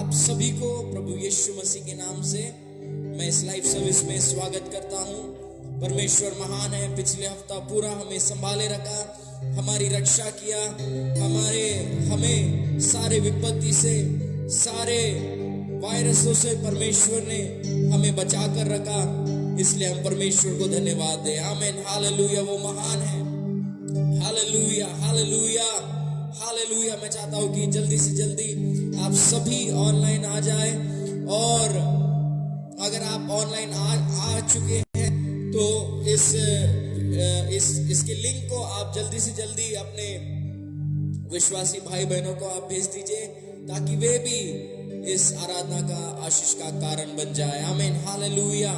आप सभी को प्रभु यीशु मसीह के नाम से मैं इस लाइव सर्विस में स्वागत करता हूं। परमेश्वर महान है। पिछले हफ्ता पूरा हमें संभाले रखा, हमारी रक्षा किया, हमें सारे विपत्ति से, सारे वायरसों से परमेश्वर ने हमें बचा कर रखा। इसलिए हम परमेश्वर को धन्यवाद दें। आमीन, हालेलुया। वो महान है। Hallelujah, hallelujah, hallelujah. मैं चाहता हूं कि जल्दी से जल्दी आप सभी ऑनलाइन आ जाए, और अगर आप ऑनलाइन आ चुके हैं तो इसके लिंक को आप जल्दी से जल्दी अपने विश्वासी भाई बहनों को आप भेज दीजिए, ताकि वे भी इस आराधना का आशीष का कारण बन जाए। आमीन, हालेलुया,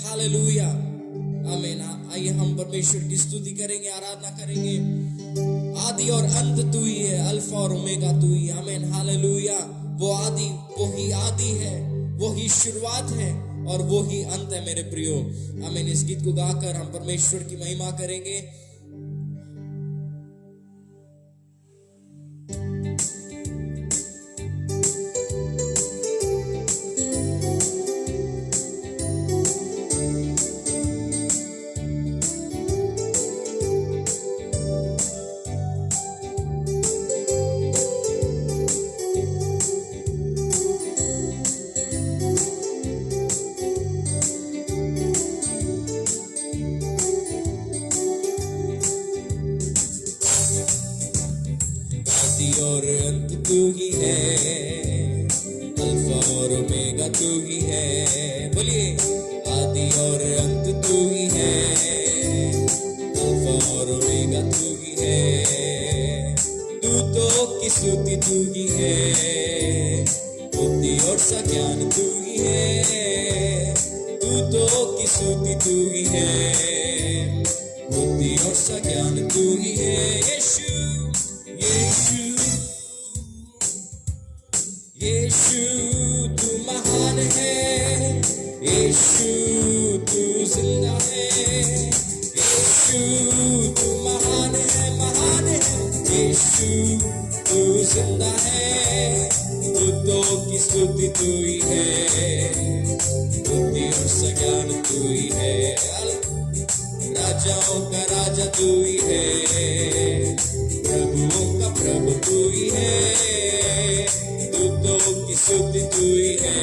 हालेलुया, आमीन। आइए हम परमेश्वर की स्तुति करेंगे, आराधना करेंगे। आदि और अंत तू ही है, अल्फा और ओमेगा तू ही। आमीन, हालेलुया। वो ही आदि है, वो ही शुरुआत है और वो ही अंत है मेरे प्रियो। आमीन। इस गीत को गाकर हम परमेश्वर की महिमा करेंगे। और अंत तू ही है, अल्फा और ओमेगा तू ही है। बोलिए, आदि और अंत तू ही है, अल्फा और ओमेगा तू ही है। दूतों की स्तुति तू ही है, बुद्धि और सज्ञान तू ही है। दूतों की स्तुति तू ही है, बुद्धि और सज्ञान तू ही है। यीशु, यीशु, यीशु तू महान है, यीशु तू जिंदा है। यीशु तू महान है, महान है। यीशु तू जिंदा है। दूतों की स्तुति तू ही है, बुद्धि और सज्ञान तू ही है। राजाओं का राजा तू ही है, प्रभुओं का प्रभु तू ही है। दूतों की स्तुति तू ही है,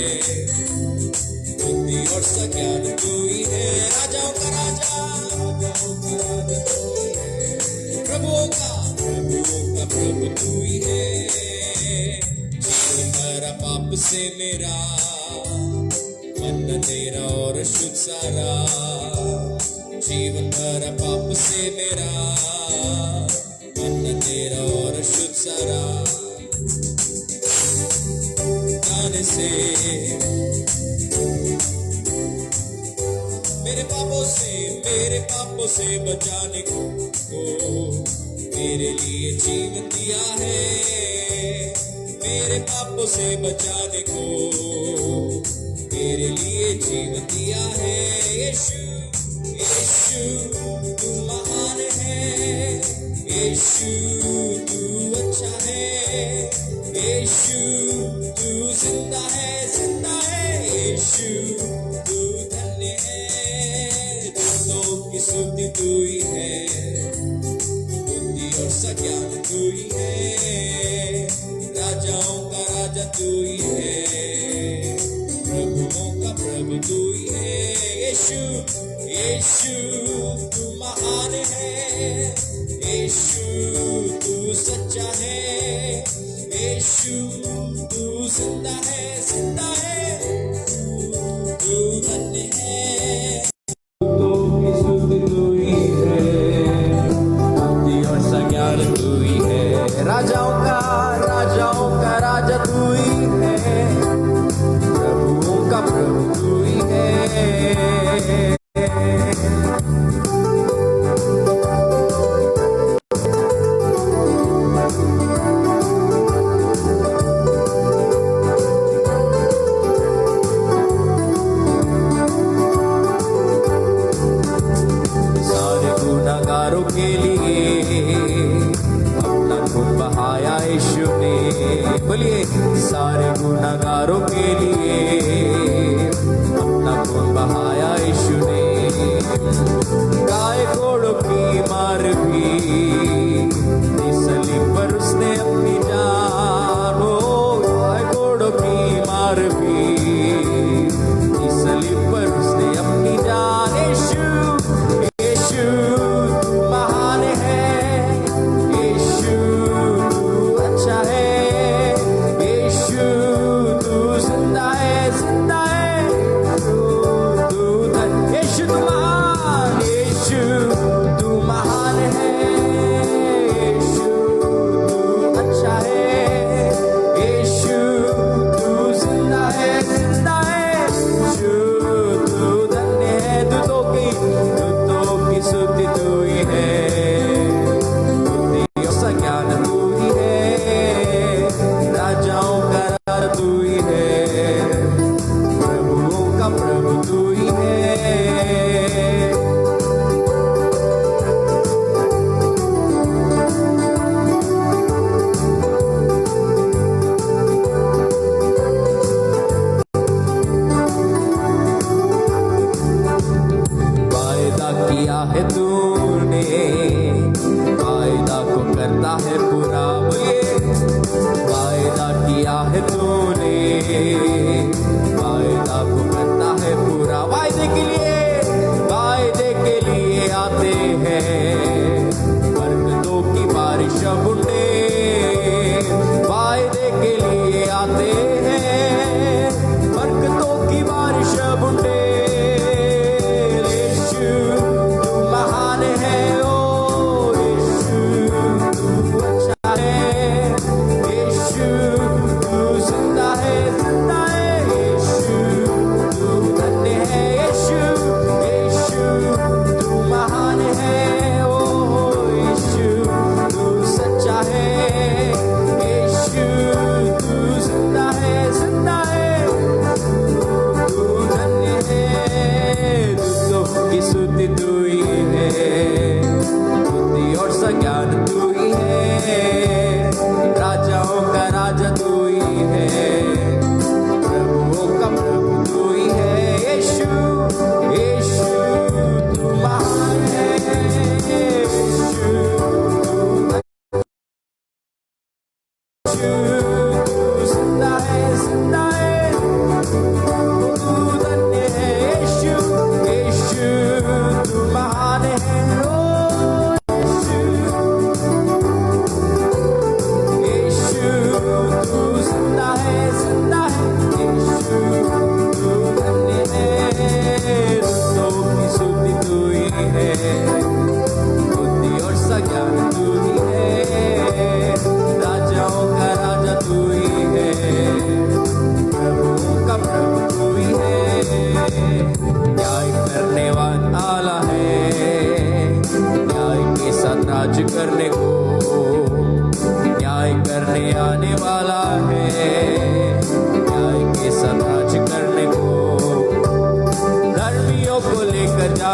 बुद्धि और सज्ञान तू ही है। राजाओं का राजा, राजाओं का राजा तू ही है, प्रभुओं का प्रभु तू ही है। जीवन भरा पाप से मेरा, मन तेरा और शुद्ध सारा। जीवन भरा पाप से मेरा, मन तेरा और शुद्ध सारा। जाने से मेरे पापों से बचाने को मेरे लिए जीवन दिया है। मेरे पापों से बचाने को मेरे लिए जीवन दिया है। यीशु, यीशु तू महान है, यीशु तू अच्छा है। यीशु तू जिंदा है, जिंदा है। यीशु तू धन्य है। दूतों की स्तुति तू ही है, बुद्धि और सज्ञान तू ही है। राजाओं का राजा तू ही है, प्रभुओं का प्रभु तू ही है। यीशु, यीशु तू महान है, यीशु तू सच्चा है। यीशु तू जिंदा है, जिंदा है। तू धन्य है। दूतों की स्तुति तू ही है, बुद्धि और सज्ञान तू ही है। राजाओं का राजा तू ही है, प्रभुओं का प्रभु तू ही है।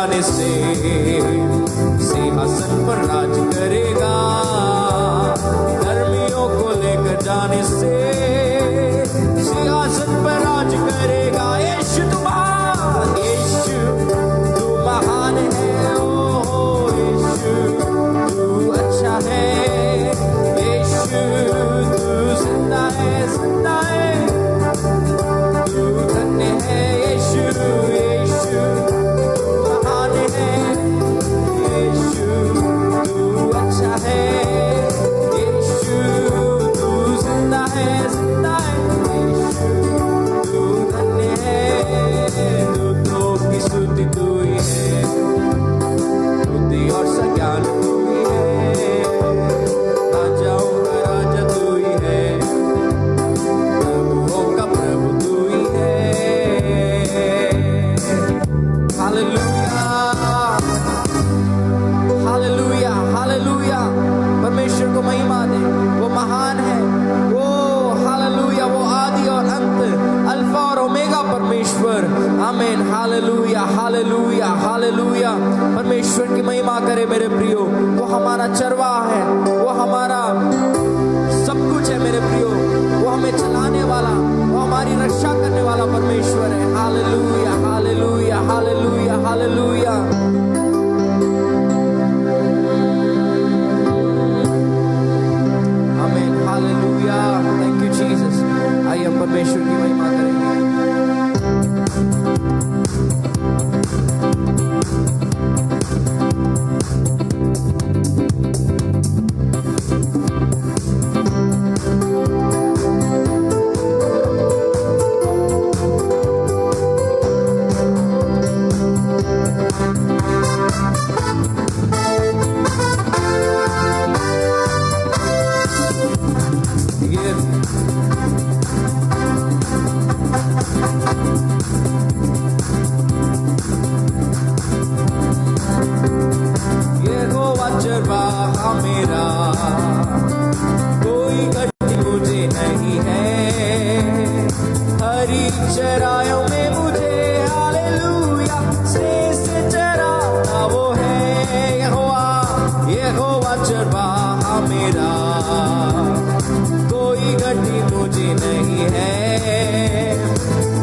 जाने से सिंहासन पर राज करेगा, धर्मियों को लेकर जाने से सिंहासन पर राज करेगा। यीशु तू महान, यीशु तू महान है, ओ यीशु तू अच्छा है, यीशु तू जिंदा है, जिंदा है, तू धन्य है, यीशु यीशु तू महान है, यीशु तू अच्छा है, यीशु तू जिंदा है, जिंदा है, यीशु तू धन्य है, दूतों की स्तुति तू ही है, स्तुति और सज्ञान तू ही है, राजाओं का राजा तू ही है, प्रभुओं का प्रभु तू ही है। Hallelujah, hallelujah, hallelujah. परमेश्वर को महिमा दे, वो महान है, वो हालेलुया, वो आदि और अंत, अल्फा और ओमेगा परमेश्वर। आमीन, हालेलुया, हालेलुया, हालेलुया। परमेश्वर की महिमा करे मेरे प्रियो, वो हमारा चरवाहा है, वो हमारा सब कुछ है मेरे प्रियो, वो हमें चलाने वाला, वो हमारी रक्षा करने वाला परमेश्वर है। Hallelujah, hallelujah, hallelujah, hallelujah. आमीन, हालेलुया। Thank you Jesus. आइए हम परमेश्वर की महिमा करेंगे। यहोवा चरवाहा मेरा, कोई घटी मुझे नहीं है, हरी चराइयों में मुझे हालेलुया से चराता वो है। यहोवा चरवाहा मेरा, कोई घटी मुझे नहीं है,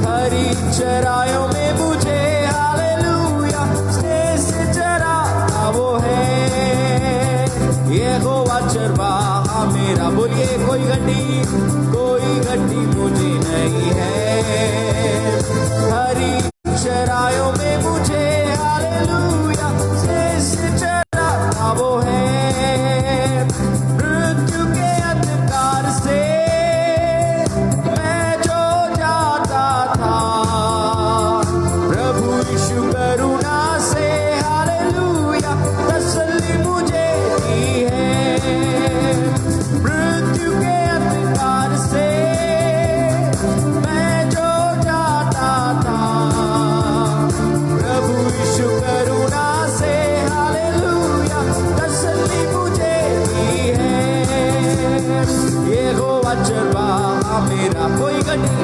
हरी चराइयों में मुझे हालेलुया से चराता वो है। यहोवा चरवाहा मेरा, बोलिए कोई घटी मुझे नहीं है, हरी चराइयों में मुझे हालेलुया से चराता वो है। मृत्यु के अंधकार से मैं जो जाता था, प्रभु यीशु करुणा से हालेलुया तसल्ली मुझे दी है। मृत्यु के अंधकार से मैं जो जाता था, प्रभु यीशु करुणा से हालेलुया तसल्ली मुझे दी है। यहोवा चरवाहा मेरा, कोई घटी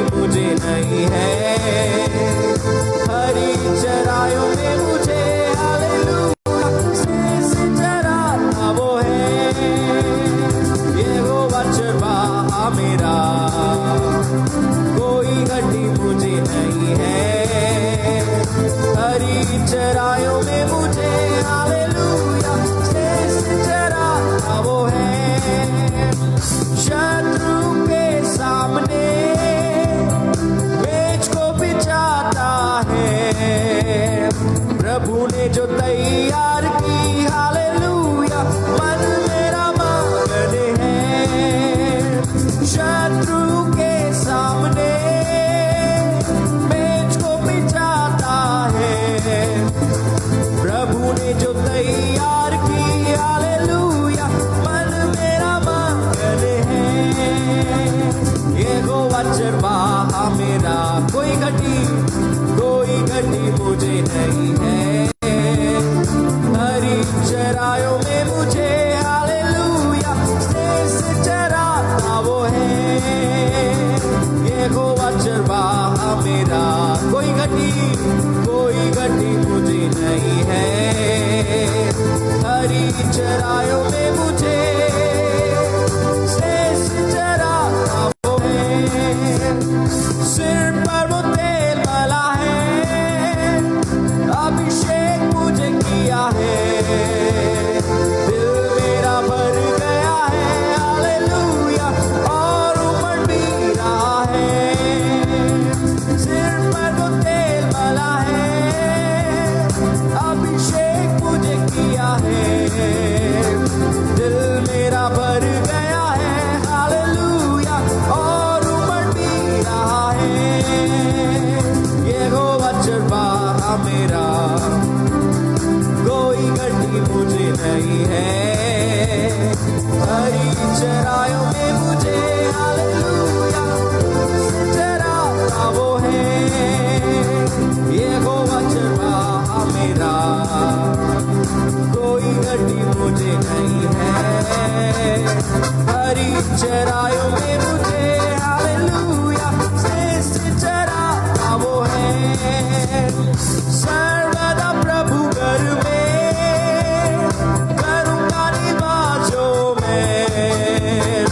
मुझे नहीं है, हरी चराइयों में मुझे हालेलुया से चराता वो है। यहोवा चरवाहा मेरा, कोई घटी मुझे नहीं है, हरी चराइयों में मुझे हालेलुया से चराता वो है। शत्रु के सामने मेज को बिछाता है, प्रभु ने जो तैयार की हालेलुया मन मेरा मगन है। शत्रु के सामने मेज को बिछाता है, प्रभु ने जो तैयार की हालेलुया मन मेरा मगन है। यहोवा चरवाहा मेरा, कोई घटी मुझे नहीं है, हरी चराइयों में मुझे हालेलुया से चराता वो है। यहोवा चरवाहा मेरा, कोई घटी है, हरी चराइयों में मुझे श्रेष्ठ चराता वो है, सिर पर वो तेल मला है, अभिषेक मुझे किया है, दिल मेरा भर गया है, हालेलुया, और उमड़ भी रहा है, सिर पर वो तेल मला है, अभिषेक मुझे किया है, दिल मेरा भर गया है, हालेलुया, और उमड़ भी रहा है, यहोवा चरवाहा मेरा, कोई घटी मुझे नहीं है, हरी चराइयों में मुझे, हालेलुया, चराता वो है, यहोवा चरवाहा मेरा, कोई घटी मुझे नहीं है, हरी चराइयों में मुझे, हालेलुया, श्रेष्ठ चराता वो है, सर्वदा प्रभु घर में करूँगा निवासो मैं,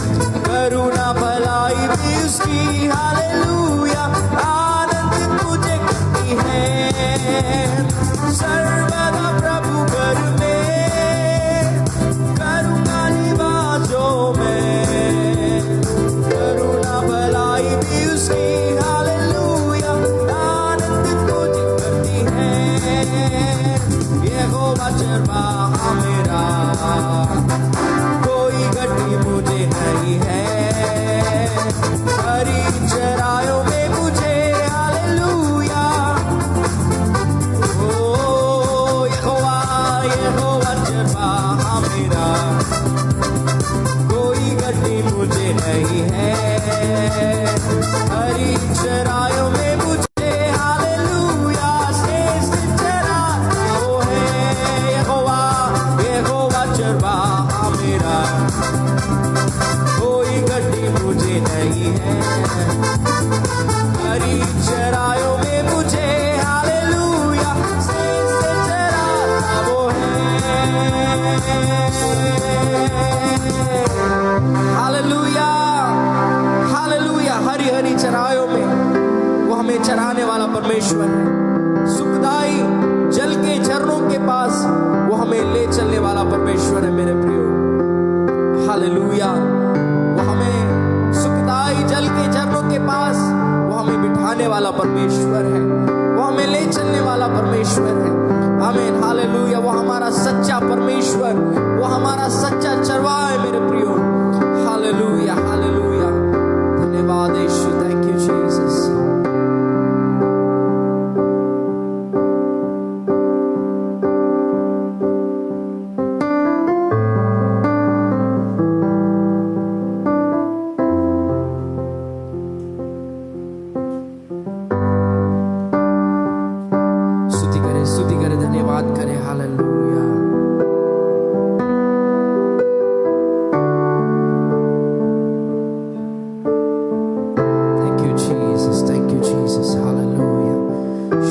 करुणा भलाई भी उसकी, हालेलुया, आनंद मुझे करती है, सर्वदा प्रभु घर में करूँगा निवासो मैं, करुणा भलाई भी उसकी, हालेलुया, आनंद मुझे करती है, यहोवा चरवाहा मेरा, कोई घटी मुझे नहीं है, हरी चराइयों में मुझे, हालेलुया, ओ यहोवा, यहोवा चरवाहा मेरा, कोई घटी मुझे नहीं है, हरी चराइयों में मुझे, हालेलुया, श्रेष्ठ चराता वो है, यहोवा, यहोवा चरवाहा मेरा, कोई घटी मुझे नहीं है, हरी चराइयों में मुझे, हालेलुया, श्रेष्ठ चराता वो है, हालेलुया, हालेलुया, हरी हरी चराइयों में वो हमें चराने वाला परमेश्वर है, सुखदाई जल के झरनों के पास वो हमें ले चलने वाला परमेश्वर है मेरे प्रियो, हालेलुया, वो हमें सुखदाई जल के झरनों के पास वो हमें बिठाने वाला परमेश्वर है, वो हमें ले चलने वाला परमेश्वर है, आमीन, हालेलुया, वो हमारा सच्चा परमेश्वर, वो हमारा सच्चा चरवाहा है मेरे प्रियो, हालेलुया, हालेलुया, धन्यवाद यीशु, थैंक यू जीसस। स्तुति करे, धन्यवाद करे, hallelujah, thank you Jesus, hallelujah,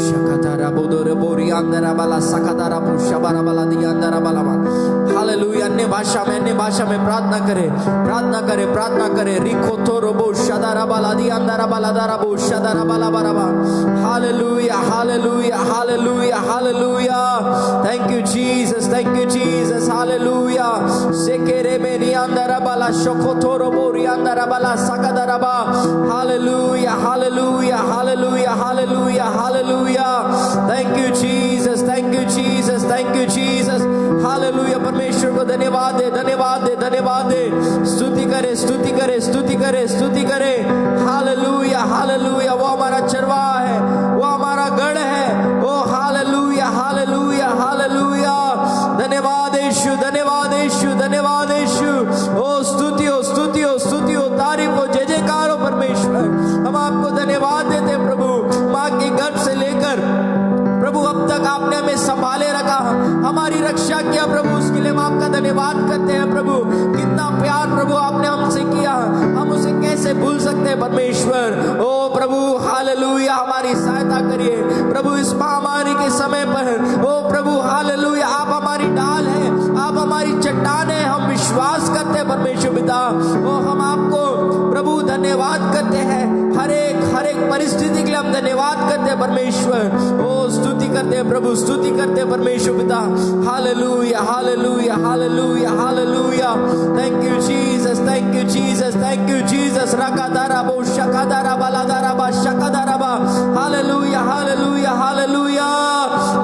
शकादारा बोदोरे बोरी अंदरा बाला सकादारा पुष्पबारा बाला दिया अंदरा बाला, हालेलुया, अन्य भाषा में प्रार्थना करे, प्रार्थना करे, प्रार्थना करे, रिखो थोरो बो शदारा बाला दिया अंदरा बाला दारा बो शदारा बाला बाराबा, hallelujah, hallelujah, hallelujah, hallelujah, thank you Jesus, hallelujah, सेकेरे मेनी अंदरा बाला शोको थोरो बोरी अंदरा बाला सकादारा बा, hallelujah, hallelujah, hallelujah, hallelujah, hallelujah, thank you Jesus, thank you Jesus, thank you Jesus, hallelujah, परमेश्वर को धन्यवाद दे, धन्यवाद दे, धन्यवाद दे, स्तुति करे, स्तुति करे, स्तुति करे, स्तुति करे, हालेलुया, हालेलुया, वो हमारा चरवाहा है, वो हमारा गढ़ है, ओ हालेलुया, हालेलुया, हालेलुया, धन्यवाद यीशु, धन्यवाद यीशु, धन्यवाद यीशु, ओ स्तुति हो, स्तुति हो, स्तुति हो, तारीफ हो, जय जयकार हो परमेश्वर, हम आपको धन्यवाद देते हैं प्रभु, माँ के गर्भ से लेकर प्रभु अब तक आपने हमें संभाले रखा, हमारी रक्षा किया प्रभु, उसके लिए हम आपका धन्यवाद करते हैं प्रभु, कितना प्यार प्रभु आपने हमसे किया, हम उसे कैसे भूल सकते हैं परमेश्वर, ओ प्रभु हालेलुया हमारी सहायता करिए प्रभु। इस महामारी के समय पर ओ प्रभु हालेलुया आप हमारी ढाल है, आप हमारी चट्टान है। हम विश्वास करते हैं परमेश्वर पिता, ओ हम आपको प्रभु धन्यवाद करते हैं। हर एक परिस्थिति के लिए हम धन्यवाद करते हैं परमेश्वर। ओ स्तुति करते हैं प्रभु, स्तुति करते हैं परमेश्वर पिता। Hallelujah hallelujah hallelujah hallelujah. Thank you Jesus, thank you Jesus, thank you Jesus. रकादारा बो शकादारा बालादारा बा शकादारा बा। Hallelujah hallelujah hallelujah.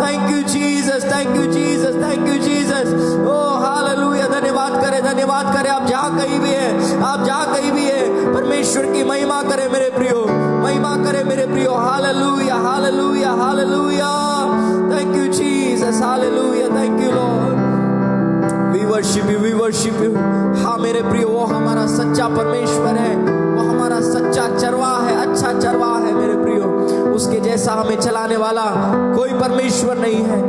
Thank you Jesus, thank you Jesus, thank you Jesus. ओ हालेलुया। धन्यवाद करें, धन्यवाद करें। आप जहाँ कहीं भी है, आप जहाँ कहीं भी है, परमेश्वर की महिमा करें मेरे प्रियो, महिमा करें मेरे प्रियो। Hallelujah hallelujah hallelujah. Thank you Jesus, hallelujah. Thank you Lord, we worship you, we worship you. हाँ मेरे प्रियो, वो हमारा सच्चा परमेश्वर है, वो हमारा सच्चा चरवाहा है, अच्छा चरवाहा है मेरे प्रियो। उसके जैसा हमें चलाने वाला कोई परमेश्वर नहीं है।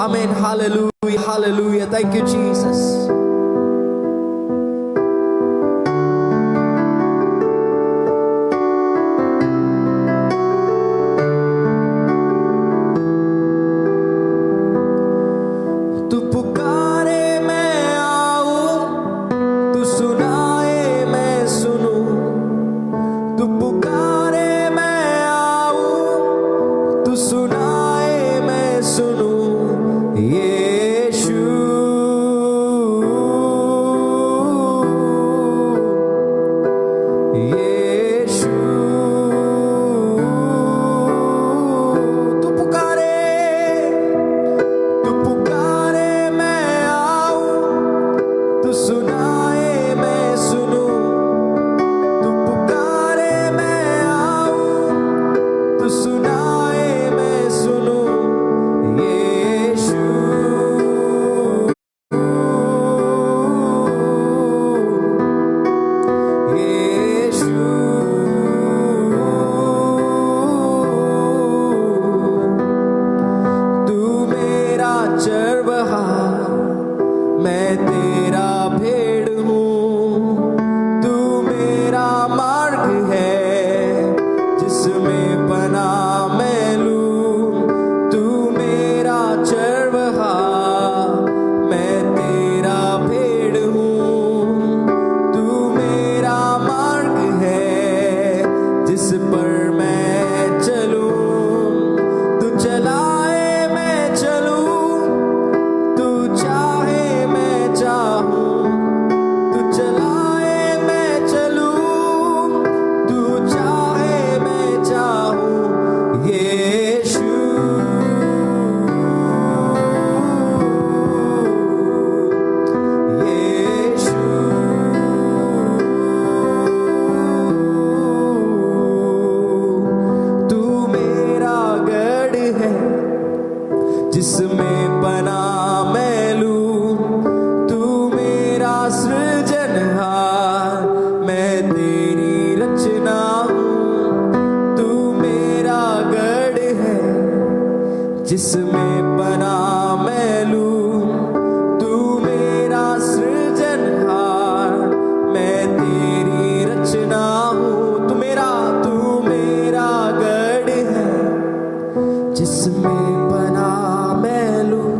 आमीन। Hallelujah hallelujah. Thank you Jesus. जिसमें पना मैं लूं, तू मेरा सृजनहार, मैं तेरी रचना हूँ। तू मेरा गढ़ है जिसमें पना मैं लूं, तू मेरा सृजनहार, मैं तेरी रचना हूँ। तू मेरा गढ़ है जिसमें पना मैं लूं,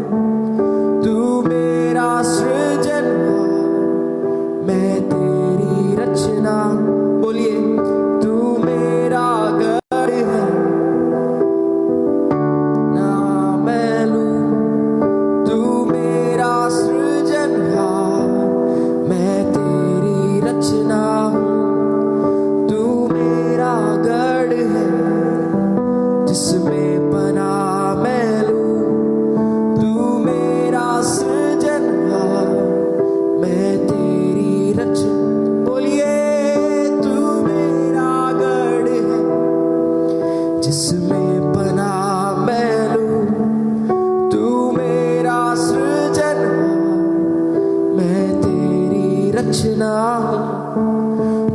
तू मेरा सृजनहार, मैं तेरी रचना। बोलिए, तू मेरा गढ़ है ना मैं लूं, तू मेरा सृजनहार, मैं तेरी रचना हूँ। तू मेरा गढ़ है जिसमें पना मैं लूं, तू मेरा सृजनहार, मैं तेरी रचना। बोलिए, तू मेरा गढ़ है जिसमें पना मैं लूं, तू मेरा सृजनहार, मैं तेरी रचना हूँ।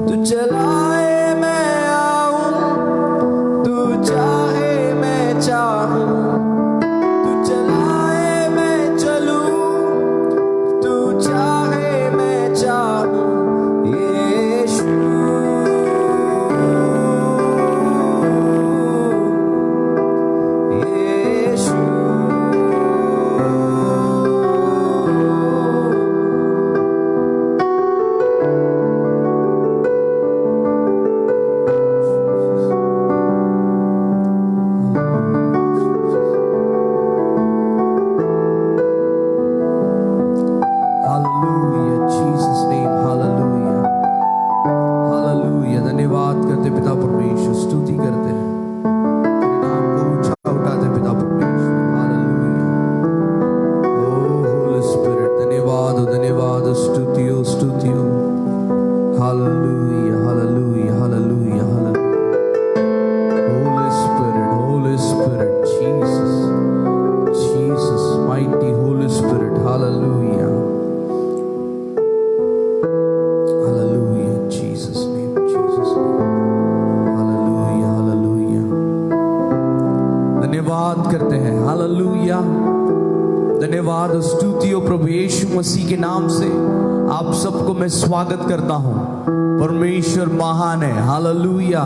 तू चलाए मैं आऊं, तू चाहे मैं चाहूं, तू चलाए मैं चलूं, तू चाहे मैं चाहूं। यीशु धन्यवाद करते हैं। हालेलुया, धन्यवाद और स्तुति हो प्रभु यीशु मसीह के नाम से आप सबको मैं स्वागत करता हूँ। परमेश्वर महान है। हालेलुया,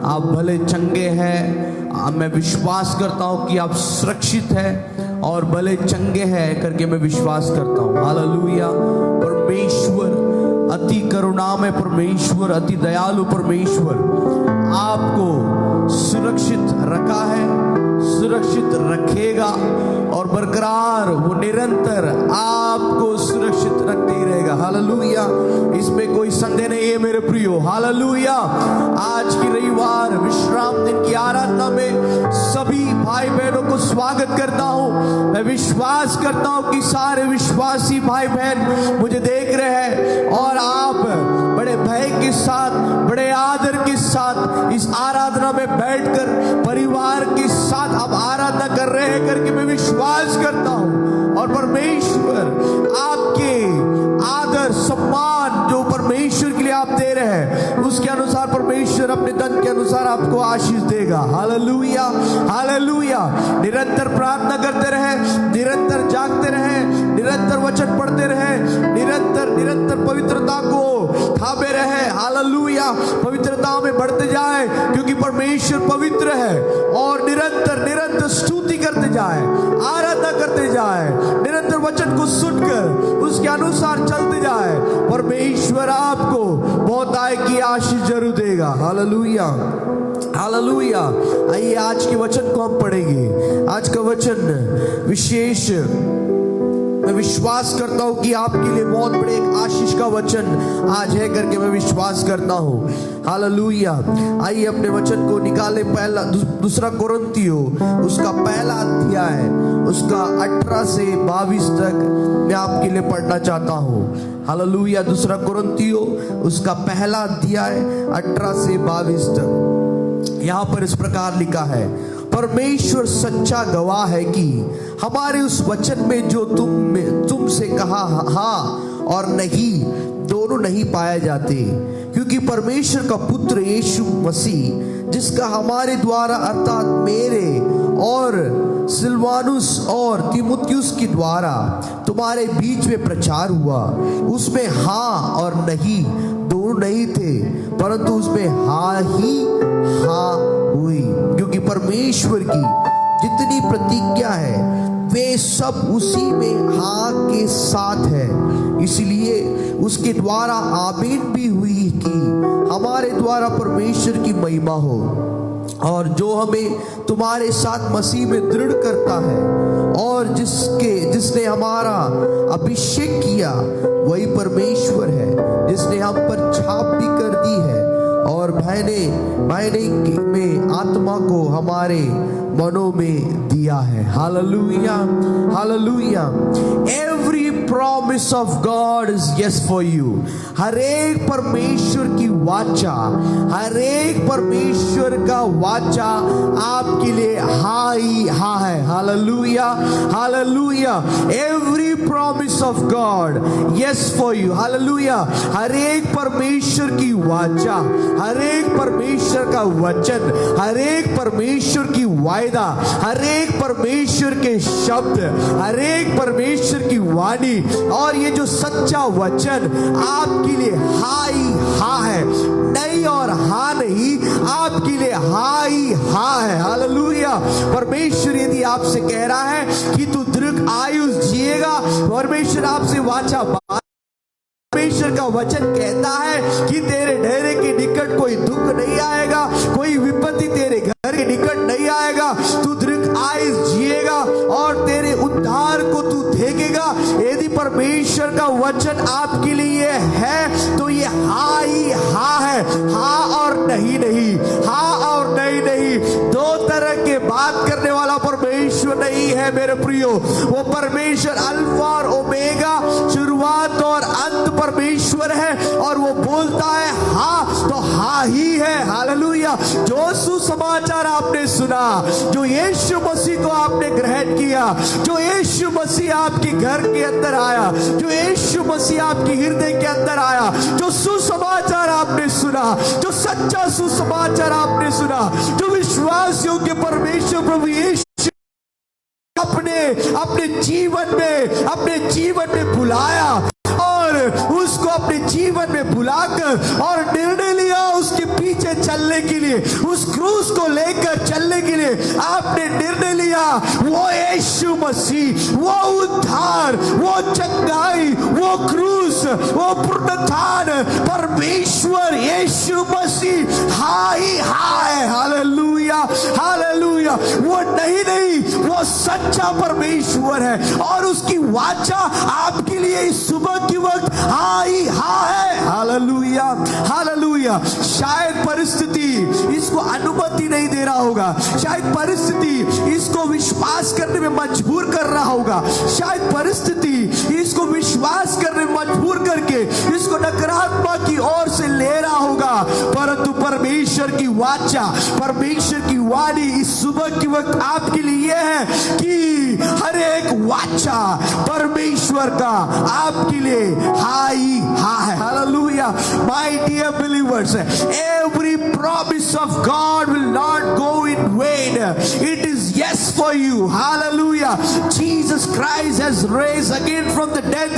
आप भले चंगे हैं, मैं विश्वास करता हूँ कि आप सुरक्षित हैं और भले चंगे हैं करके मैं विश्वास करता हूँ। हालेलुया, परमेश्वर अति करुणामय परमेश्वर, अति दयालु परमेश्वर आपको सुरक्षित रखा है, सुरक्षित रखेगा और बरकरार वो निरंतर आपको सुरक्षित रखते ही रहेगा। हालेलुया, इसमें कोई संदेह नहीं है मेरे प्रियो। हालेलुया, आज की रविवार विश्राम दिन की आराधना में सभी भाई बहनों को स्वागत करता हूँ। मैं विश्वास करता हूँ कि सारे विश्वासी भाई बहन मुझे देख रहे हैं और आप बड़े भय के साथ, बड़े आदर के साथ इस आराधना में बैठकर परिवार के साथ आप आराधना कर रहे हैं करके मैं विश्वास करता हूँ। और परमेश्वर आपके आदर सम्मान जो परमेश्वर के लिए आप दे रहे हैं उसके अनुसार परमेश्वर अपने धन के अनुसार आपको आशीष देगा। हालेलुया, हालेलुया, निरंतर प्रार्थना करते रहे, निरंतर जागते रहे, निरंतर वचन पढ़ते रहे, निरंतर निरंतर पवित्रता को थामे रहे। हालेलुया, पवित्रता में बढ़ते जाए क्योंकि परमेश्वर पवित्र है। और निरंतर निरंतर स्तुति करते जाए, आराधना करते जाए, निरंतर वचन को सुनकर उसके अनुसार चलते जाए, परमेश्वर आपको बहुत आय की आशीष जरूर देगा। Hallelujah, hallelujah. आइए आज के वचन को हम पढ़ेंगे। आज का वचन विशेष मैं विश्वास करता हूं कि आपके लिए बहुत बड़े एक आशीष का वचन आज है करके मैं विश्वास करता हूं। हालेलुया, आइए अपने वचन को निकाले। पहला दूसरा कोरिन्थियों उसका पहला अध्याय उसका 18 से 22 तक मैं आपके लिए पढ़ना चाहता हूं। हालेलुया, दूसरा कोरिन्थियों उसका पहला अध्याय 18 से 22 तक यहाँ पर इस प्रकार लिखा है, परमेश्वर सच्चा गवाह है कि हमारे उस वचन में जो तुमसे कहा हाँ और नहीं दोनों नहीं पाए जाते, क्योंकि परमेश्वर का पुत्र यीशु मसीह जिसका हमारे द्वारा अर्थात मेरे और सिलवानुस और तीमुथियुस के द्वारा तुम्हारे बीच में प्रचार हुआ, उसमें हाँ और नहीं दोनों नहीं थे, परंतु उसमें हाँ ही हाँ हुई, क्योंकि परमेश्वर की जितनी प्रतिज्ञा है वे सब उसी में हाँ के साथ है। इसलिए उसके द्वारा आमीन भी हुई कि हमारे द्वारा परमेश्वर की महिमा हो। और जो हमें तुम्हारे साथ मसीह में दृढ़ करता है और जिसने हमारा अभिषेक किया वही परमेश्वर है, जिसने हम पर छाप भी कर दी है और महीने में आत्मा को हमारे मनों में दिया है। Hallelujah, hallelujah. Every promise of God is yes for you. हर एक परमेश्वर की वाचा, हर एक परमेश्वर का वाचा आपके लिए हाँ ही हाँ है। Hallelujah, hallelujah. Every promise of God yes for you. Hallelujah, हर एक परमेश्वर की वाचा, हर एक परमेश्वर का वचन, हर एक परमेश्वर की वायदा, हर एक परमेश्वर के शब्द, हर एक परमेश्वर की वाणी और ये जो सच्चा वचन आपके लिए हाँ ही हाँ है, नहीं और हाँ नहीं, आपके लिए हाँ ही हाँ है। हालेलुया। परमेश्वर यदि आपसे कह रहा है कि तू दीर्घ आयु जिएगा, परमेश्वर आपसे वाचा, परमेश्वर का वचन कहता है कि तेरे डेरे के निकट कोई दुख नहीं आएगा, कोई विपत्ति तेरे घर के निकट नहीं आएगा, तू दीर्घ आयु जिएगा और तेरे उद्धार को तू देखेगा। यदि परमेश्वर का वचन आपके लिए है तो ये हाँ ही हाँ है, हाँ और नहीं नहीं, हाँ और नहीं नहीं। दो तरह के बात करने वाला परमेश्वर नहीं है मेरे प्रियो। वो परमेश्वर अल्फा और ओमेगा, शुरुआत और अंत परमेश्वर है और वो बोलता है हाँ तो हाँ ही है। हालेलुया। जो सुसमाचार आपने सुना, जो यीशु मसीह को आपने ग्रहण किया, जो यीशु मसीह आपके घर के अंदर आया, जो यीशु मसीह आपके हृदय के अंदर आया, जो सुसमाचार आपने सुना, जो सच्चा सुसमाचार आपने सुना, जो विश्वास योग्य परमेश्वर प्रभु यीशु अपने जीवन में बुलाया और उसको अपने जीवन में बुलाकर और निर्णय लिया उसके पीछे चलने के लिए, उस क्रूस को लेकर चलने के लिए आपने निर्णय लिया। वो यीशु मसीह, वो उद्धार, वो चंगाई, वो क्रूस, वो पुनरुत्थान परमेश्वर यीशु मसीह हाय हाय हालेलुया हालेलुया। वो नहीं वो सच्चा परमेश्वर है और उसकी वाचा आपके लिए इस सुबह की वक्त हाय हाय हालेलुया हालेलुया। शायद परिस्थिति इसको अनुमति नहीं दे रहा होगा, शायद परिस्थिति इसको विश्वास करने में मजबूर कर रहा होगा, शायद परिस्थिति इसको विश्वास करने में मजबूर करके इसको नकारात्मक की ओर से ले रहा होगा, परंतु परमेश्वर की वाचा, परमेश्वर की वाणी इस सुबह की वक्त आपके लिए है कि हर एक वाचा परमेश्वर का आपके लिए हाय हाय hallelujah. My dear believers, every promise of God will not go in vain. It is yes for you. Hallelujah. Jesus Christ has raised again from the dead.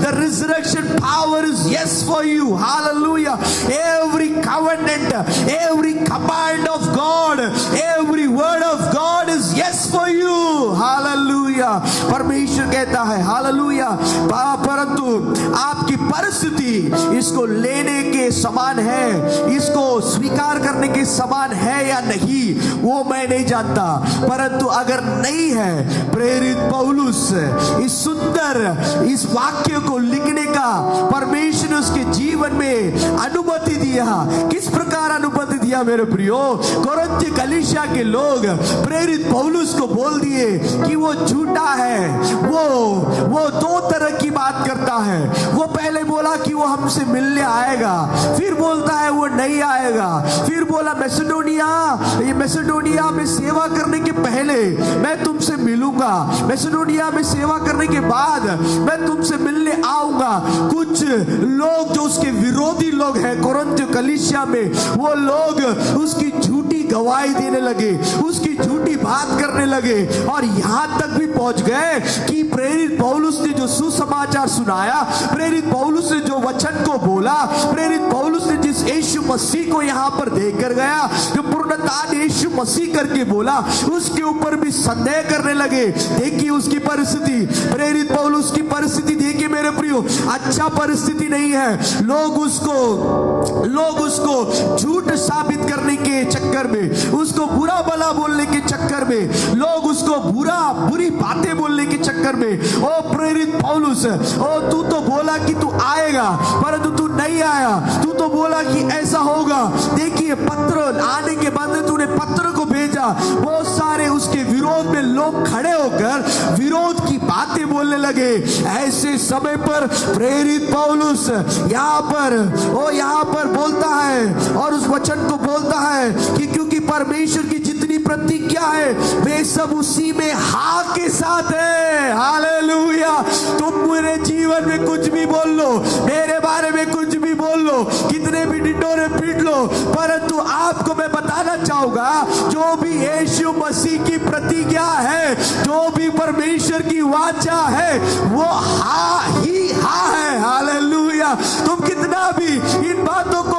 The resurrection power is yes for you. Hallelujah. Every covenant, every command of God, every word of God is yes for you. Hallelujah. परमेश्वर कहता है hallelujah. परंतु आपकी परिस्थिति इसको लेने के समान है, इसको स्वीकार करने के समान है या नहीं वो मैं नहीं जानता, परंतु अगर नहीं है, प्रेरित पौलुस इस सुंदर इस वाक्य को लिखने का परमेश्वर ने उसके जीवन में अनुमति दिया। किस प्रकार अनुमति दिया मेरे प्रियो? कोरिन्थ कलीसिया के लोग प्रेरित पौलुस को बोल दिए कि वो झूठा है, वो दो तरह की बात करता है। वो पहले बोला कि वो हमसे मिलने आएगा, फिर बोलता है वो नहीं आएगा, फिर बोला मैसेडोनिया में सेवा करने के पहले मैं तुमसे मिलूंगा, मैसेडोनिया में सेवा करने के बाद मैं तुमसे मिलने आऊंगा। कुछ लोग जो उसके विरोधी लोग हैं कोरिन्थ कलीसिया में, वो लोग उसकी झूठी गवाही देने लगे, उसकी झूठी बात करने लगे और यहां तक भी पहुंच गए कि प्रेरित पौलुस ने जो सुसमाचार सुनाया, प्रेरित पौलुस ने जो वचन को बोला, प्रेरित पौलुस ने जिस यीशु मसीह को यहां पर देकर गया, जो पूर्णतान यीशु मसीह करके बोला, उसके ऊपर भी संदेह करने लगे। देखिए उसकी परिस्थिति, प्रेरित पौलुस की परिस्थिति देखिए मेरे प्रियो, अच्छा परिस्थिति नहीं है। लोग उसको झूठ साबित करने के चक्कर में, उसको बुरा भला बोलने के चक्कर में, लोग उसको बुरी बातें बोलने के चक्कर में, ओ प्रेरित पौलुस, ओ तू तो बोला कि तू आएगा परंतु तू नहीं आया, तू तो बोला कि ऐसा होगा। देखिए पत्र आने के बाद तूने पत्र को भेजा, बहुत सारे उसके विरोध में लोग खड़े होकर विरोध की बातें बोलने लगे। ऐसे समय पर प्रेरित पौलुस यहाँ पर बोलता है और उस वचन को बोलता है कि क्योंकि परमेश्वर की जितनी प्रतिज्ञा है वे सब उसी में हाँ के साथ है। हालेलुया। तुम मेरे जीवन में कुछ भी बोल लो, मेरे बारे में कुछ भी बोल लो, कितने भी डिंडोरे पीट लो, परंतु आपको मैं बताना चाहूंगा जो भी यीशु मसीह की प्रतिज्ञा है, जो भी परमेश्वर की वाचा है, वो हाँ ही हाँ है। हालेलुया। तुम कितना भी इन बातों को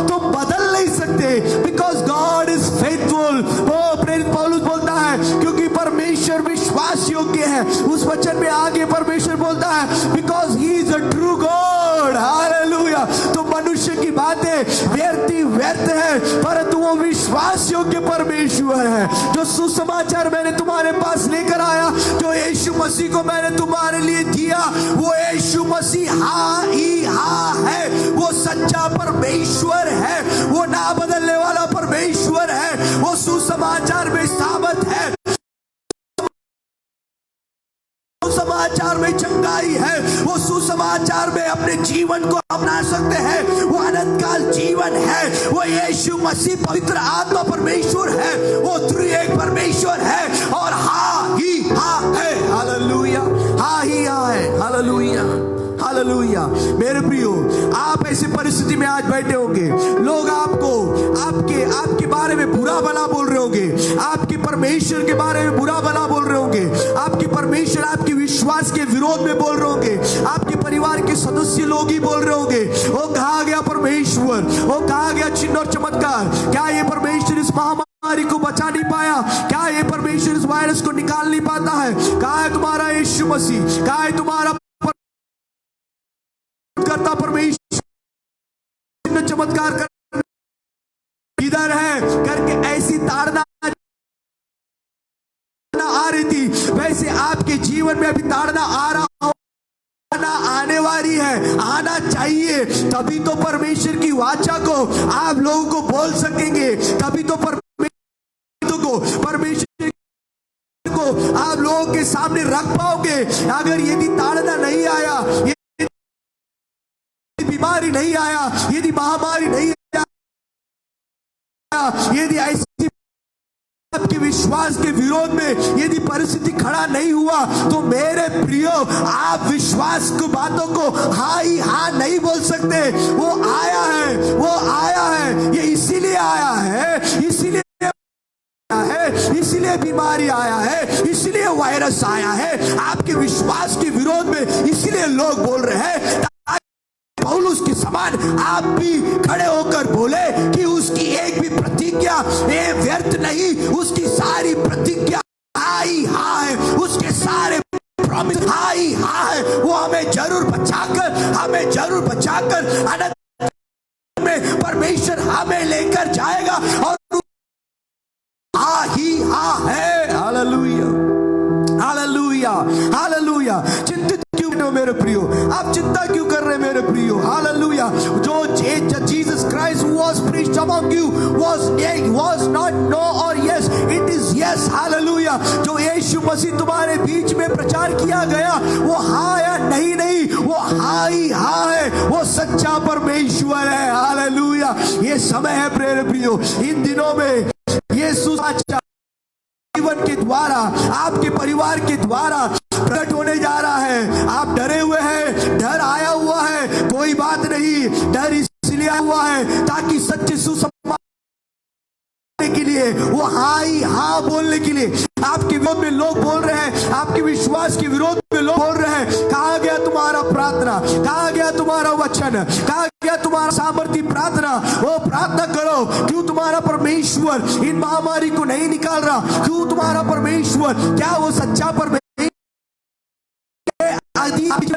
तुम बदल नहीं सकते, बिकॉज गॉड इज फेथफुल। वो प्रेरित पौलुस बोलता है क्योंकि परमेश्वर विश्वास योग्य है। उस वचन में आगे परमेश्वर बोलता है because he is a true God. Hallelujah. तो मनुष्य की बातें व्यर्थ है, परंतु वो विश्वास योग्य परमेश्वर है। जो सुसमाचार मैंने तुम्हारे पास लेकर आया, जो यीशु मसीह को मैंने तुम्हारे लिए दिया, वो यीशु मसीह हाँ ही हाँ है। वो सच्चा परमेश्वर है, वो ना बदलने वाला परमेश्वर है, वो सुसमाचार में स्थापित है, सुसमाचार में चंगाई है, वो सुसमाचार में अपने जीवन को अपना सकते हैं। वो अनंत काल जीवन है, वो यीशु मसीह पवित्र आत्मा परमेश्वर है, वो त्रिएक परमेश्वर है और हाँ ही हाँ है। हालेलुया। हाँ ही हाँ है। Hallelujah hallelujah. मेरे प्रियो, आप ऐसी परिस्थिति में आज बैठे होंगे, लोग आपके बारे में बुरा भला बोल रहे होंगे, आपके परमेश्वर के बारे में बुरा भला बोल रहे होंगे, आपके परमेश्वर विश्वास के विरोध में बोल रहे होंगे, आपके परिवार के सदस्य लोग ही बोल रहे होंगे, वो कहा गया परमेश्वर, वो कहा गया चिन्ह और चमत्कार, क्या ये परमेश्वर इस महामारी को बचा नहीं पाया? क्या ये परमेश्वर इस वायरस को निकाल नहीं पाता है? कहा है तुम्हारा यीशु मसीह, कहा है तुम्हारा करता परमेश्वर चिन्ह चमत्कार कर इधर है करके ऐसी ताड़ना आ रही थी, वैसे आपके जीवन में अभी ताड़ना आ रहा हो, आने वाली है, आना चाहिए, तभी तो परमेश्वर की वाचा को आप लोगों को बोल सकेंगे, तभी तो परमेश्वर को आप लोगों के सामने रख पाओगे। अगर यदि ताड़ना नहीं आया, यदि बीमारी नहीं आया, यदि महामारी नहीं आया, यदि ऐसी आपके विश्वास के विरोध में यदि परिस्थिति खड़ा नहीं हुआ, तो मेरे प्रियो आप विश्वास की बातों को हाँ ही हाँ नहीं बोल सकते। वो आया है, वो आया है, ये इसीलिए आया है, इसीलिए बीमारी आया है, इसलिए वायरस आया है, आपके विश्वास के विरोध में इसीलिए लोग बोल रहे हैं। पौलुस के समान आप भी खड़े होकर बोले कि उसकी एक भी प्रतिज्ञा व्यर्थ नहीं, उसकी सारी प्रतिज्ञा हाई हाँ है, उसके सारे प्रॉमिस हाई हाँ है, वो हमें जरूर बचाकर अनंत में परमेश्वर हमें लेकर जाएगा और हाँ ही हाँ है। Hallelujah, hallelujah, hallelujah. चिंतित क्यों हो मेरे प्रियो? आप चिंता क्यों कर रहे हैं मेरे प्रियो? हालेलुया। जो Jesus Christ who was preached among you was not no or yes, it is yes. Hallelujah. जो यीशु मसीह तुम्हारे बीच में प्रचार किया गया, वो हाँ या नहीं, वो हाँ ही हाँ है, वो सच्चा परमेश्वर है। हालेलुया। ये समय है मेरे प्रियो, इन दिनों में यीशु सच्चा जीवन के द्वारा आपके परिवार के द्वारा प्रकट होने जा रहा है। आप डरे हुए हैं, डर आया हुआ है, कोई बात नहीं, डर इसलिए आया हुआ है ताकि सच्चे सुसमाचार के लिए, वो हाँ ही हाँ बोलने के लिए। आपके विरोध में लोग बोल रहे हैं, आपके विश्वास के विरोध में लोग बोल रहे हैं, कहा गया तुम्हारा प्रार्थना, कहा गया तुम्हारा वचन, कहा गया तुम्हारा सामर्थ्य प्रार्थना, वो प्रार्थना करो। क्यों तुम्हारा परमेश्वर इन महामारी को नहीं निकाल रहा? क्यों तुम्हारा परमेश्वर, क्या वो सच्चा परमेश्वर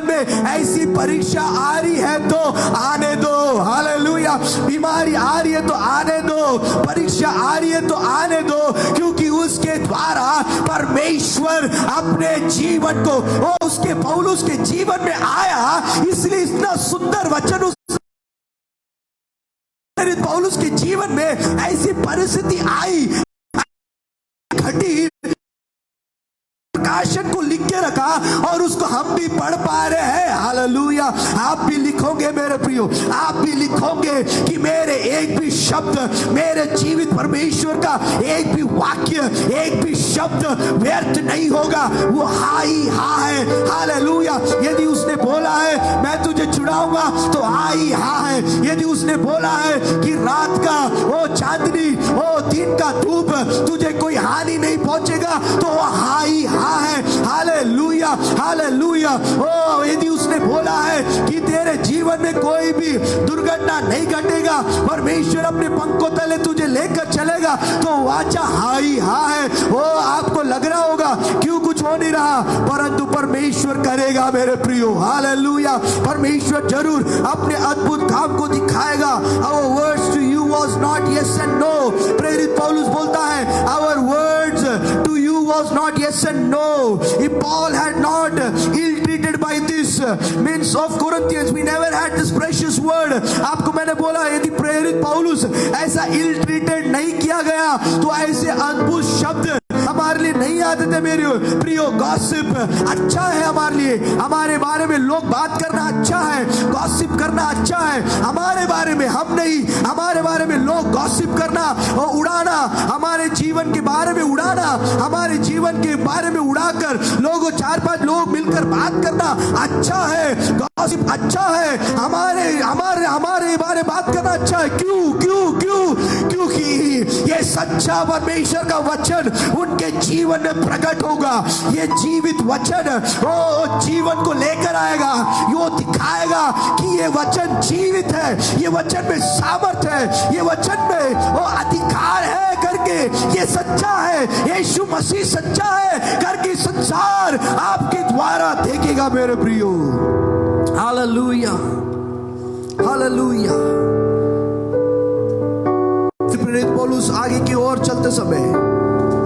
में ऐसी परीक्षा आ रही है तो आने दो। हालेलुया। बीमारी आ रही है तो आने दो, परीक्षा आ रही है तो आने दो, क्योंकि उसके द्वारा परमेश्वर अपने जीवन को, वो उसके पौलुस के जीवन में आया, इसलिए इतना सुंदर वचन उस पौलुस के जीवन में ऐसी परिस्थिति आई, घटी, प्रकाशन को लिख के रखा और उसको हम भी पढ़ पा रहे हैं। हालेलुया। आप भी लिखोगे मेरे प्रियो, आप भी लिखोगे कि मेरे एक भी शब्द, मेरे जीवित परमेश्वर का एक भी वाक्य, एक भी शब्द व्यर्थ नहीं होगा, वो हाँ ही हाँ है। हालेलुया। यदि उसने बोला है मैं तुझे छुड़ाऊंगा, तो हाँ ही हाँ है। यदि उसने बोला है कि रात का वो चांदनी, वो दिन का धूप तुझे कोई हानि नहीं पहुंचेगा, तो वो हाँ ही हाँ है। Hallelujah, hallelujah. ओ यदि उसने बोला है कि तेरे जीवन में कोई भी दुर्घटना नहीं घटेगा, परमेश्वर अपने पंखों तले तुझे लेकर चलेगा, तो वाचा हाँ ही हाँ है। ओ आपको लग रहा होगा क्यों कुछ हो नहीं रहा, परंतु परमेश्वर करेगा मेरे प्रियो। हालेलुया। परमेश्वर जरूर अपने अद्भुत काम को दिखाएगा। Our words to you was not yes and no। प्रेरित पौलुस बोलता है our words to you was not yes and no। If Paul had not ill-treated by this means of Corinthians, we never had this precious word। आपको मैंने बोला यदि प्रेरित पौलुस ऐसा ill-treated नहीं किया गया, तो ऐसे अद्भुत शब्द हमारे लिए नहीं आते थे मेरे प्रियो। गॉसिप अच्छा है हमारे लिए, हमारे बारे में लोग बात करना अच्छा है, गॉसिप करना अच्छा है हमारे बारे में, हम नहीं, हमारे बारे में लोग गॉसिप करना और उड़ाना, हमारे जीवन के बारे में उड़ाना, हमारे जीवन के बारे में उड़ाकर लोगों 4-5 लोग मिलकर बात करना अच्छा है, गॉसिप अच्छा है, हमारे बारे में बात करना अच्छा है। क्यों क्यों क्यों? क्योंकि ये सच्चा परमेश्वर का वचन उनके जीवन में प्रकट होगा। ये जीवित वचन वो जीवन को लेकर आएगा, वो दिखाएगा कि ये वचन जीवित है, ये वचन में सामर्थ है, ये वचन में वो अधिकार है करके, ये सच्चा है, यीशु मसीह सच्चा है करके संसार आपके द्वारा देखेगा मेरे प्रियो। Hallelujah, hallelujah. प्रेरित पौलुस आगे की ओर चलते समय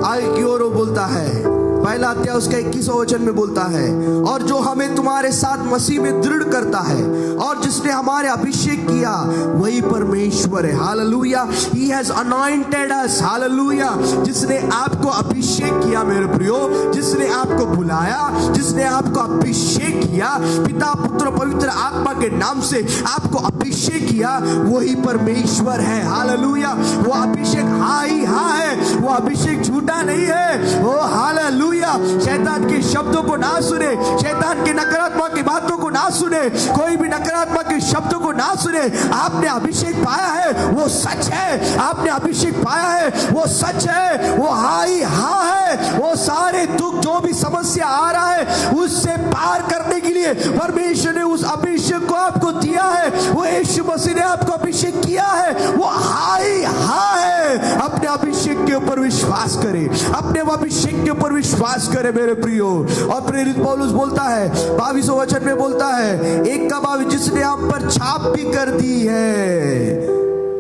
आगे की ओर वो बोलता है, पहला अध्याय उसका 21वां वचन में बोलता है, और जो हमें तुम्हारे साथ मसीह में दृढ़ करता है और जिसने हमारे अभिषेक किया वही परमेश्वर है। Hallelujah, he has anointed us. Hallelujah, जिसने आपको अभिषेक किया मेरे प्रियो, जिसने आपको बुलाया, जिसने आपको अभिषेक किया, पिता पुत्र पवित्र आत्मा के नाम से आपको अभिषेक किया, वही परमेश्वर है। हालेलुया, वो अभिषेक हाँ ही हाँ है, वो अभिषेक झूठा नहीं है। ओ हालेलुया, शैतान के शब्दों को ना सुने, शैतान के नकारात्मक की बातों को ना सुने, कोई भी नकारात्मक के शब्दों को ना सुने। आपने अभिषेक पाया है वो सच है, आपने अभिषेक पाया है वो सच है, वो हाँ ही हाँ है। वो सारे दुख जो भी समस्या आ रहा है उससे पार करने के लिए परमेश्वर ने उस अभिषेक को आपको दिया है, वो यीशु मसीह ने आपको अभिषेक किया है, वो हाँ ही हाँ है। अपने अभिषेक के ऊपर विश्वास करें, अपने अभिषेक के ऊपर विश्वास करें मेरे प्रियो। और प्रेरित पौलुस बोलता है 22वें वचन में बोलता है, एक का 22, जिसने हम पर छाप भी कर दी है।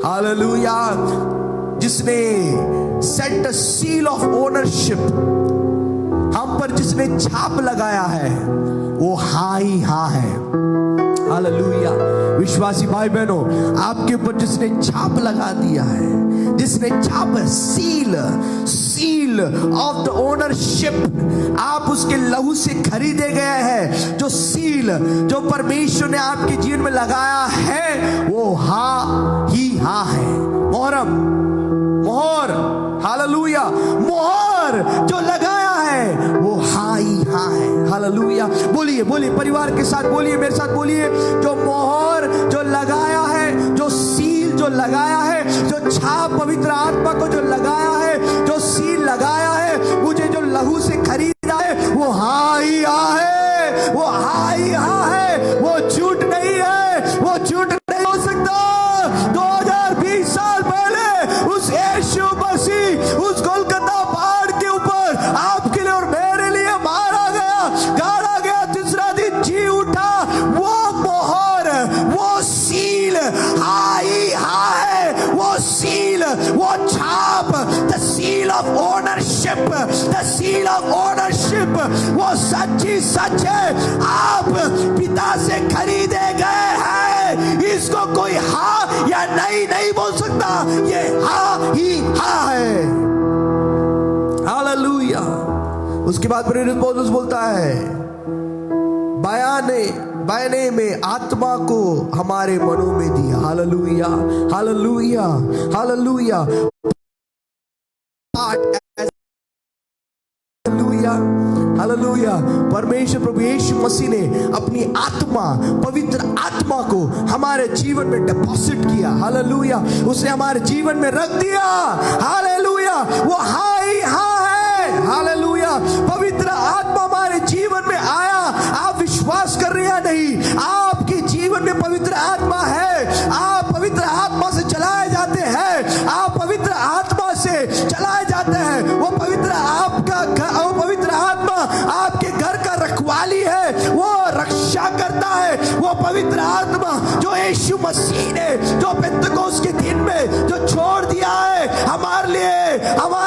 हालेलुया, जिसने set a seal of ownership, हम पर जिसने छाप लगाया है वो हाँ ही हाँ है। हालेलुया, विश्वासी भाई बहनों, आपके ऊपर जिसने छाप लगा दिया है, जिसने छाप सील ऑफ द ओनरशिप, आप उसके लहू से खरीदे गए हैं। जो सील जो परमेश्वर ने आपके जीवन में लगाया है वो हाँ ही हाँ है। मोहर, हालेलुया, मोहर जो लगाया है वो हाँ ही हाँ है। हालेलुया, बोलिए बोलिए परिवार के साथ बोलिए, मेरे साथ बोलिए, जो मोहर जो लगाया है, जो सील जो लगाया है, जो छाप पवित्र आत्मा को जो लगाया है, जो सील लगाया है, मुझे जो लहू से खरीदा है वो हाँ ही हाँ है, वो हाँ ही हाँ है, वो झूठ नहीं है, वो झूठ नहीं हो सकता। 2020 साल पहले उस यीशु मसीह उस कोलकाता पहाड़ के ऊपर आपके लिए और मेरे लिए मारा गया, गाड़ा गया, तीसरा दिन जी उठा। वो मोहर, वो सील हाँ ही हाँ है, वो सील, वो छाप, the seal of ownership, the seal of ownership, वो सच्ची सच है। आप पिता से खरीदे गए हैं, इसको कोई हाँ या नहीं बोल सकता, ये हाँ ही हाँ है। हालेलुया। उसके बाद प्रेरित पौलुस बोलता है, बयाने में आत्मा को हमारे मनों में दिया। Hallelujah, hallelujah, hallelujah, hallelujah. परमेश्वर प्रभु यीशु मसीह ने अपनी आत्मा, पवित्र आत्मा को हमारे जीवन में डिपॉजिट किया। हालेलुया, उसने हमारे जीवन में रख दिया। हालेलुया, वो हाँ ही हाँ है। हालेलुया, पवित्र आत्मा हमारे जीवन में आया। आप विश्वास कर रहे हैं नहीं, आपके जीवन में पवित्र आत्मा है, आप पवित्र आत्मा से चलाए जाते हैं, आप पवित्र आत्मा से चलाए जाते हैं। वो पवित्र आत्मा आपके घर का रखवाली है, वो रक्षा करता है। वो पवित्र आत्मा जो यीशु मसीह ने जो पेंतकोस्त के दिन में जो छोड़ दिया है हमारे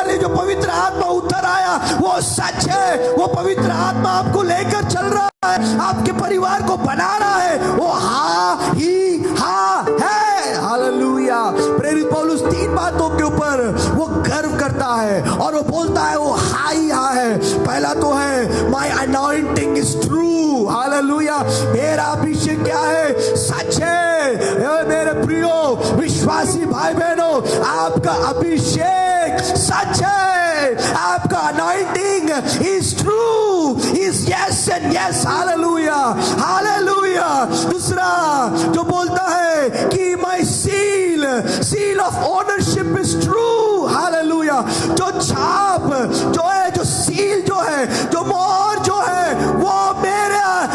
लिए जो पवित्र आत्मा उतर आया वो सच है। वो पवित्र आत्मा आपको लेकर चल रहा है, आपके परिवार को बना रहा है, वो हाँ ही हाँ है। हालेलुया। प्रेरित पौलुस 3 बातों के ऊपर वो गर्व करता है और वो बोलता है वो हाँ ही हाँ है। पहला तो है my anointing is true. Hallelujah, मेरा अभिषेक क्या है? सच है। मेरे प्रियो विश्वासी भाई बहनों, आपका अभिषेक सच है, आपका anointing is true, is yes and yes. Hallelujah, hallelujah. दूसरा जो बोलता है कि my seal of ownership is true. Hallelujah. Hallelujah. जो छाप जो है, जो सील जो है, जो मोहर जो है, वो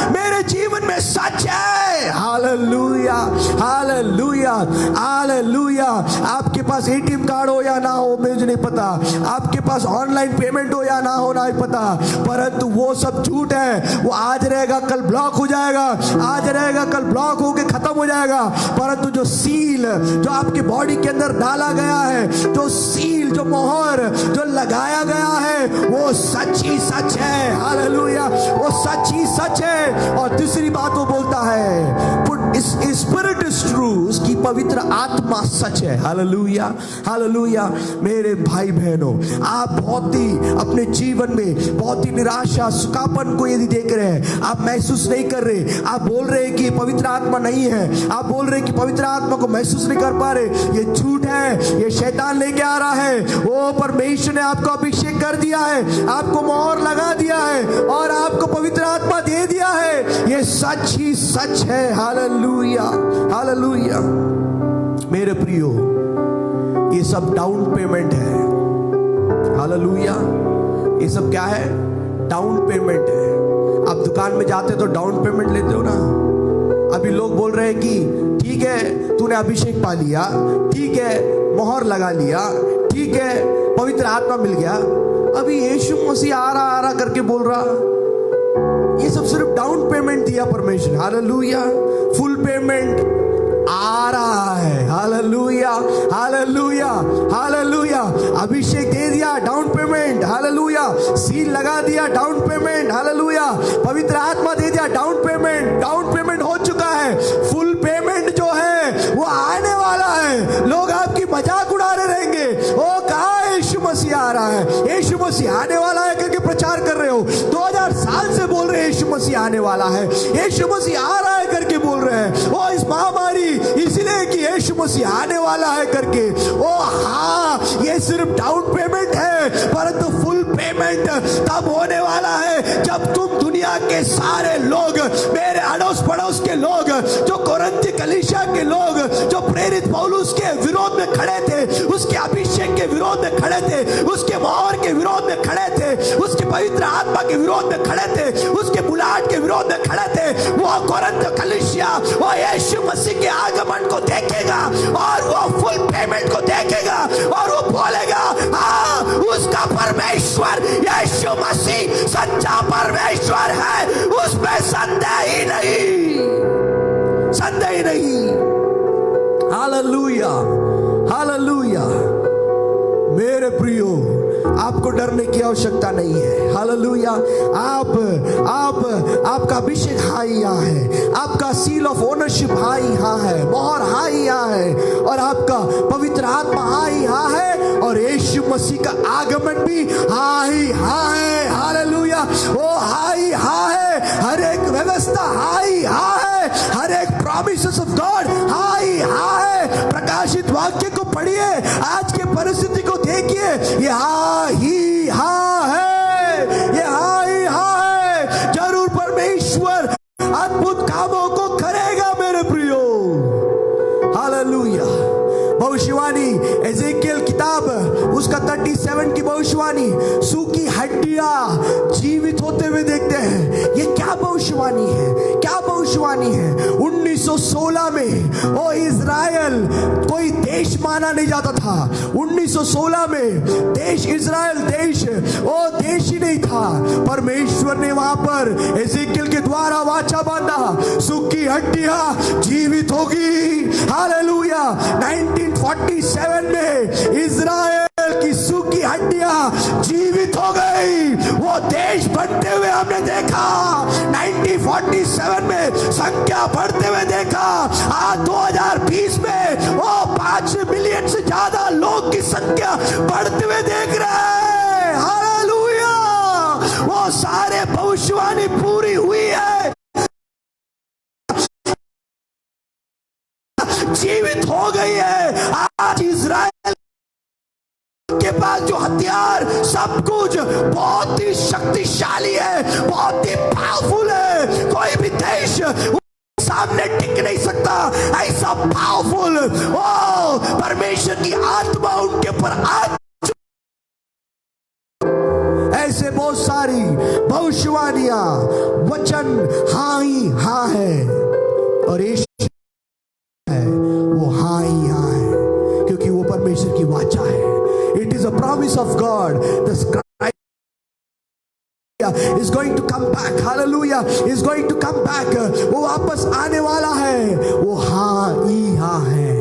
मेरे जीवन में सच है। Hallelujah, hallelujah, hallelujah. आपके पास एटीएम कार्ड हो या ना हो मुझे नहीं पता, आपके पास ऑनलाइन पेमेंट हो या ना हो नहीं पता, परंतु वो सब झूठ है। वो आज रहेगा कल ब्लॉक हो जाएगा, आज रहेगा कल ब्लॉक होके खत्म हो जाएगा। परंतु जो सील जो आपके बॉडी के अंदर डाला गया है, जो सील जो मोहर जो लगाया गया है, वो सच ही सच है। हालेलुया, वो सच ही सच है। और दूसरी बात वो बोलता है, स्पिरिट इज ट्रू, उसकी पवित्र आत्मा सच है। Hallelujah, hallelujah. मेरे भाई बहनों, आप बहुत ही अपने जीवन में बहुत ही निराशा सुखापन को यदि देख रहे हैं, आप महसूस नहीं कर रहे, आप बोल रहे हैं कि पवित्र आत्मा नहीं है, आप बोल रहे हैं कि पवित्र आत्मा को महसूस नहीं कर पा रहे, ये झूठ है, ये शैतान लेके आ रहा है। वो परमेश्वर ने आपको अभिषेक कर दिया है, आपको मोहर लगा दिया है और आपको पवित्र आत्मा दे दिया है। ये सच ही सच है। Hallelujah, hallelujah. मेरे प्रियो, ये सब डाउन पेमेंट है। हालेलुया, ये सब क्या है? डाउन पेमेंट है। आप दुकान में जाते तो डाउन पेमेंट लेते हो ना। अभी लोग बोल रहे हैं कि ठीक है तूने अभिषेक पा लिया, ठीक है मोहर लगा लिया, ठीक है पवित्र आत्मा मिल गया, अभी यीशु मसीह आ रहा करके बोल रहा। ये सब सिर्फ डाउन पेमेंट दिया परमेश्वर। हालेलुया, फुल पेमेंट आ रहा है। Hallelujah, hallelujah, hallelujah. अभिषेक दे दिया, डाउन पेमेंट। हालेलुया, सील लगा दिया, डाउन पेमेंट। हालेलुया, पवित्र आत्मा दे दिया, डाउन पेमेंट। डाउन पेमेंट हो चुका है। फुल पेमेंट जो है वो आने वाला है। लोग आपकी मजाक उड़ा रहे रहेंगे, ओ कहा यीशु मसीह आ रहा है, यीशु मसीह आने वाला है करके प्रचार कर रहे हो। 2000 साल से बोल रहे हैं यीशु मसीह आने वाला है, यीशु मसीह आ रहा है करके बोल रहे हैं। ओ इस महामारी इसलिए कि यीशु मसीह आने वाला है करके। ओ हाँ, ये सिर्फ डाउन पेमेंट है, परंतु फुल पेमेंट तब होने वाला है जब तुम दुनिया के सारे लोग, मेरे अड़ोस पड़ोस के लोग, जो कोरिन्थ कलीसिया के लोग, जो प्रेरित पौलुस के विरोध में खड़े थे, उसके अभिषेक के विरोध में खड़े थे, उसके मोहर के विरोध में खड़े थे, उसके पवित्र आत्मा के विरोध में खड़े थे, उसके बुलाहट के विरोध में खड़े थे, वो कोरिन्थ कलीसिया वो यीशु मसीह के आगमन को देखेगा और वो फुल पेमेंट को देखेगा और वो बोलेगा हाँ, उसका परमेश्वर यीशु मसीह सच्चा परमेश्वर है, उसमें संदेह ही नहीं, संदेह ही नहीं। Hallelujah, hallelujah. मेरे प्रियो, आपको डरने की आवश्यकता नहीं है। हालेलुया, आपका अभिषेक हाई यहाँ है, आपका सील ऑफ ओनरशिप हाई यहाँ है, मोहर हाई यहाँ है, और आपका पवित्र आत्मा हाई यहाँ है, और यीशु मसीह का आगमन भी हाई यहाँ है। हालेलुया, वो हाई यहाँ है, हर एक व्यवस्था हाई यहाँ है, हर एक प्रॉमिसेस ऑफ गॉड हाई यहाँ है। प्रकाशित वाक्य को पढ़िए, आज के परिस्थिति को देखिए, ये हाँ ही हाँ है, ये हाँ ही हाँ है। जरूर परमेश्वर अद्भुत कामों को करेगा मेरे प्रियो। हालेलुया। भविष्यवाणी एजेकियल किताब उसका 37 की भविष्यवाणी, सूखी हड्डियां जीवित होते हुए देखते हैं। ये क्या भविष्यवाणी है, क्या भविष्यवाणी है? 1916 में ओ इजराइल कोई देश माना नहीं जाता था। 1916 में देश इजराइल देश ओ देश ही नहीं था। परमेश्वर ने वहां पर एजेकियल के द्वारा वाचा बांधा, सूखी हड्डियां जीवित होगी। हालेलुया। 1947 में इजराइल की सूखी हड्डियां जीवित हो गई, वो देश बनते हुए हमने देखा। 1947 में संख्या बढ़ते हुए देखा। आज 2020 में वो 5 मिलियन से ज्यादा लोग की संख्या बढ़ते हुए देख रहे हैं। हालेलुया। वो सारे भविष्यवाणी पूरी हुई है, जीवित हो गई है। आज इजराइल के पास जो हथियार सब कुछ बहुत ही शक्तिशाली है, बहुत ही पावरफुल है। कोई भी देश सामने टिक नहीं सकता, ऐसा पावरफुल। ओ परमेश्वर की आत्मा उनके ऊपर आ से बहुत सारी भविष्यवाणियां वचन हाँ ही हाँ है, और यीशु है वो हाँ ही हाँ है, क्योंकि वो परमेश्वर की वाचा है। It is a promise of God. The is going to come back, hallelujah, is going to come back, वो वापस आने वाला है, वो हाँ ही हाँ है।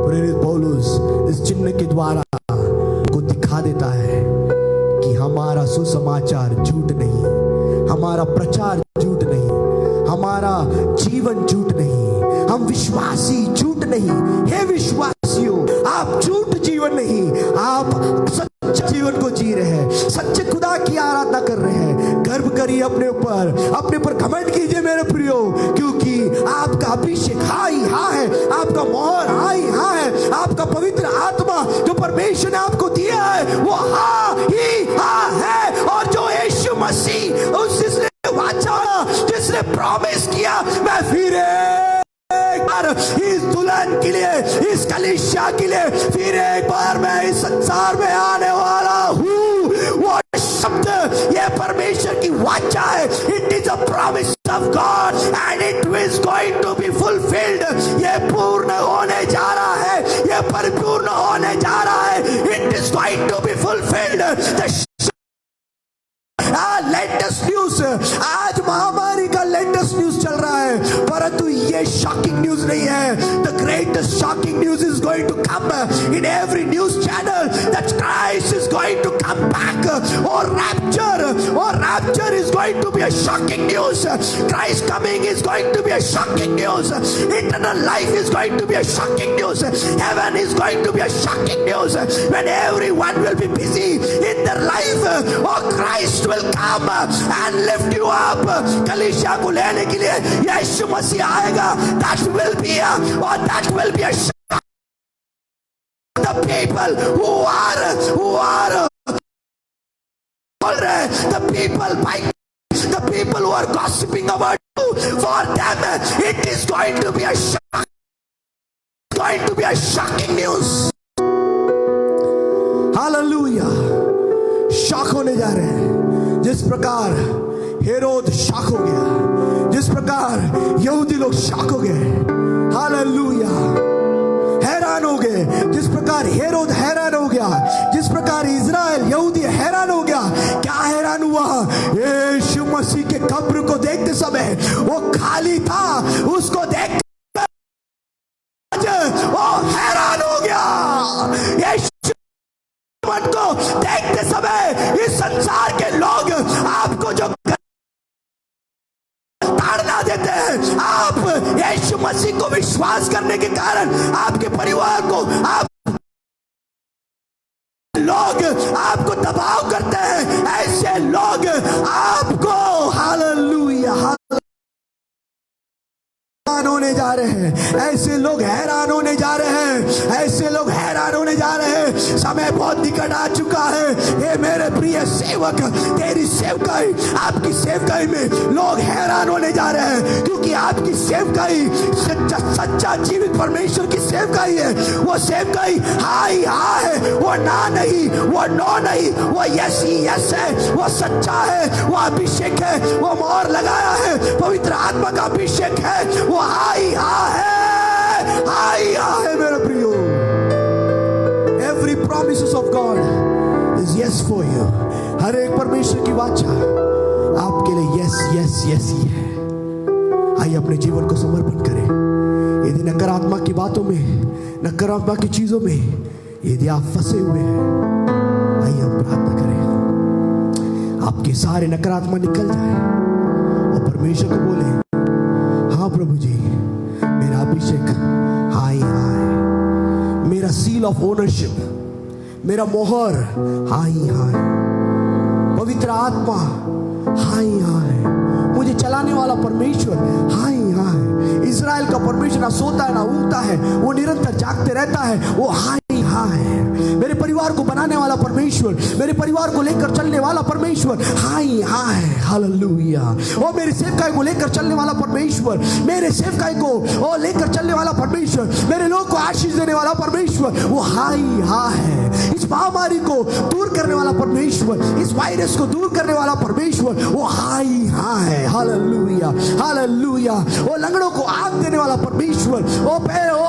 प्रेरित पौलुस इस चिन्ह के द्वारा को दिखा देता है कि हमारा सुसमाचार झूठ नहीं, हमारा प्रचार झूठ नहीं, हमारा जीवन झूठ नहीं, हम विश्वासी झूठ नहीं। हे विश्वासियों, आप झूठ जीवन नहीं, आप सच्चे जीवन को जी रहे हैं, सच्चे खुदा की आराधना कर रहे हैं। गर्व करिए अपने ऊपर घमंड कीजिए मेरे प्रियो, क्योंकि आपका अभिषेक हाँ ही हाँ है, आपका मोहर हाँ ही हाँ है, आपका पवित्र आत्मा जो परमेश्वर ने आपको दिया है वो हाँ ही हाँ है। और जो यीशु मसीह उस जिसने वाचा, जिसने प्रॉमिस किया, मैं फिर इस दुल्हन के लिए, इस कलीसिया के लिए फिर एक बार मैं इस संसार में आने वाला हूँ, वो शब्द ये परमेश्वर की वाचा है। It is a promise of God and it is going to be fulfilled. ये पूर्ण होने जा रहा है, ये परिपूर्ण होने जा रहा है। It is going to be fulfilled. Latest news, आज महामारी का लेटेस्ट न्यूज चल रहा है, परंतु ये शॉकिंग न्यूज नहीं है। The greatest shocking news is going to come in every news channel that Christ is going to come back, और rapture is going to be a shocking news. Christ coming is going to be a shocking news. Eternal life is going to be a shocking news. Heaven is going to be a shocking news when everyone will be busy in their life. और Christ will come and lift you up। कलीसिया को लेने के लिए यीशु मसीह आएगा। That will be a shock। The people who are the people who are gossiping about you, for them it is going to be a shock, going to be a shocking news। Hallelujah। Shock होने जा रहे हैं। जिस प्रकार Herod shock हो गया, जिस प्रकार यहूदी लोग शॉक हो गए, हालेलुया, हैरान हो गए, जिस प्रकार हेरोद हैरान हो गया, जिस प्रकार इज़राइल यहूदी हैरान हो गया। क्या हैरान हुआ? यीशु मसीह के कब्र को देखते समय वो खाली था, उसको देख वो हैरान हो गया। यीशु को देखते समय इस संसार के लोग आपको जो ताड़ना देते हैं, आप यीशु मसीह को विश्वास करने के कारण आपके परिवार को लोग आपको दबाव करते हैं, ऐसे लोग आपको हालेलुया होने जा रहे हैं। ऐसे लोग हैरान होने जा रहे हैं, ऐसे लोग हैरान होने जा रहे हैं। समय बहुत निकट आ चुका है। हे मेरे प्रिय सेवक, तेरी सेवकाई, आपकी सेवकाई में लोग हैरान होने जा रहे हैं, क्योंकि आपकी सेवकाई सच्चा जीवित परमेश्वर की सेवकाई है। वो सेवकाई हाँ ही हाँ है, वो ना नहीं, वो नो नहीं, वो यस ही यस है, वो सच्चा है, वो अभिषेक है, वो मोहर लगाया है, पवित्र आत्मा का अभिषेक है, वो हाँ ही हाँ है मेरे प्रियो। Every promises of God is yes for you। हर एक परमेश्वर की वाचा आपके लिए यस यस यस ही है। आइए अपने जीवन को समर्पण करें। यदि नकारात्मक की बातों में, नकारात्मक की चीजों में यदि आप फंसे हुए हैं, आइए हम प्रार्थना करें, आपके सारे नकारात्मक निकल जाए और परमेश्वर को बोले, हाँ प्रभु जी, मेरा अभिषेक हाँ ही हाँ है, मेरा सील ऑफ ओनरशिप, मेरा मोहर हाँ ही हाँ है, पवित्र आत्मा हाँ ही हाँ है, मुझे चलाने वाला परमेश्वर हाँ ही हाँ है। इज़राइल का परमेश्वर ना सोता है ना ऊँगता है, वो निरंतर जागते रहता है, वो हाँ ही हाँ है। मेरे परिवार परिवार को बनाने वाला परमेश्वर, मेरे परिवार को लेकर चलने वाला परमेश्वर हाँ ही हाँ है। हालेलुया। ओ मेरे सेवकाई को लेकर चलने वाला परमेश्वर, मेरे सेवकाई को ओ लेकर चलने वाला परमेश्वर, मेरे लोग को आशीष देने वाला परमेश्वर वो हाँ ही हाँ है। इस महामारी को दूर करने वाला परमेश्वर, इस वायरस को दूर करने वाला परमेश्वर वो हाँ ही हाँ है। Hallelujah hallelujah. वो लंगड़ों को आग देने वाला परमेश्वर, वो पैर वो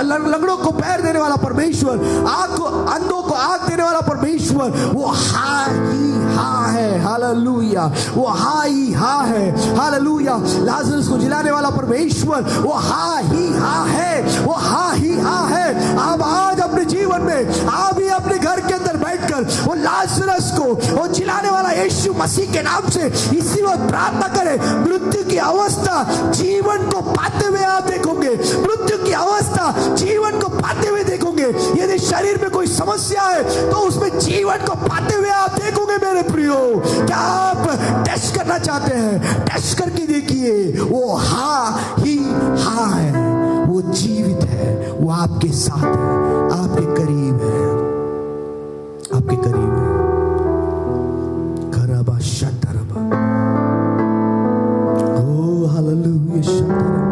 लंगड़ों को पैर देने वाला परमेश्वर, आग को अंधों को आग देने वाला परमेश्वर वो हाँ ही हाँ है। हालेलुया। वो हाँ ही हाँ है। हालेलुया। लाजरस को जिलाने वाला परमेश्वर वो हाँ ही हाँ है। वो हाँ ही हाँ है। आप आज अपने जीवन में, आप ही अपने घर के अंदर बैठकर वो लाजरस को वो जिलाने वाला यीशु मसीह के नाम से इसी वक्त प्रार्थना करें। मृत्यु की अवस्था जीवन को पाते हुए आप देखोगे, मृत्यु की अवस्था जीवन को पाते हुए देखोगे। यदि शरीर में कोई समस्या है तो उसमें जीवन को पाते हुए आप देखोगे। मेरे प्रियो, क्या आप टेस्ट करना चाहते हैं? टेस्ट करके देखिए, वो हाँ ही हाँ है, वो जीवित है, वो आपके साथ है, आपके करीब है, आपके करीब है। खराबा शतरबा, ओ हालेलुया शतरबा,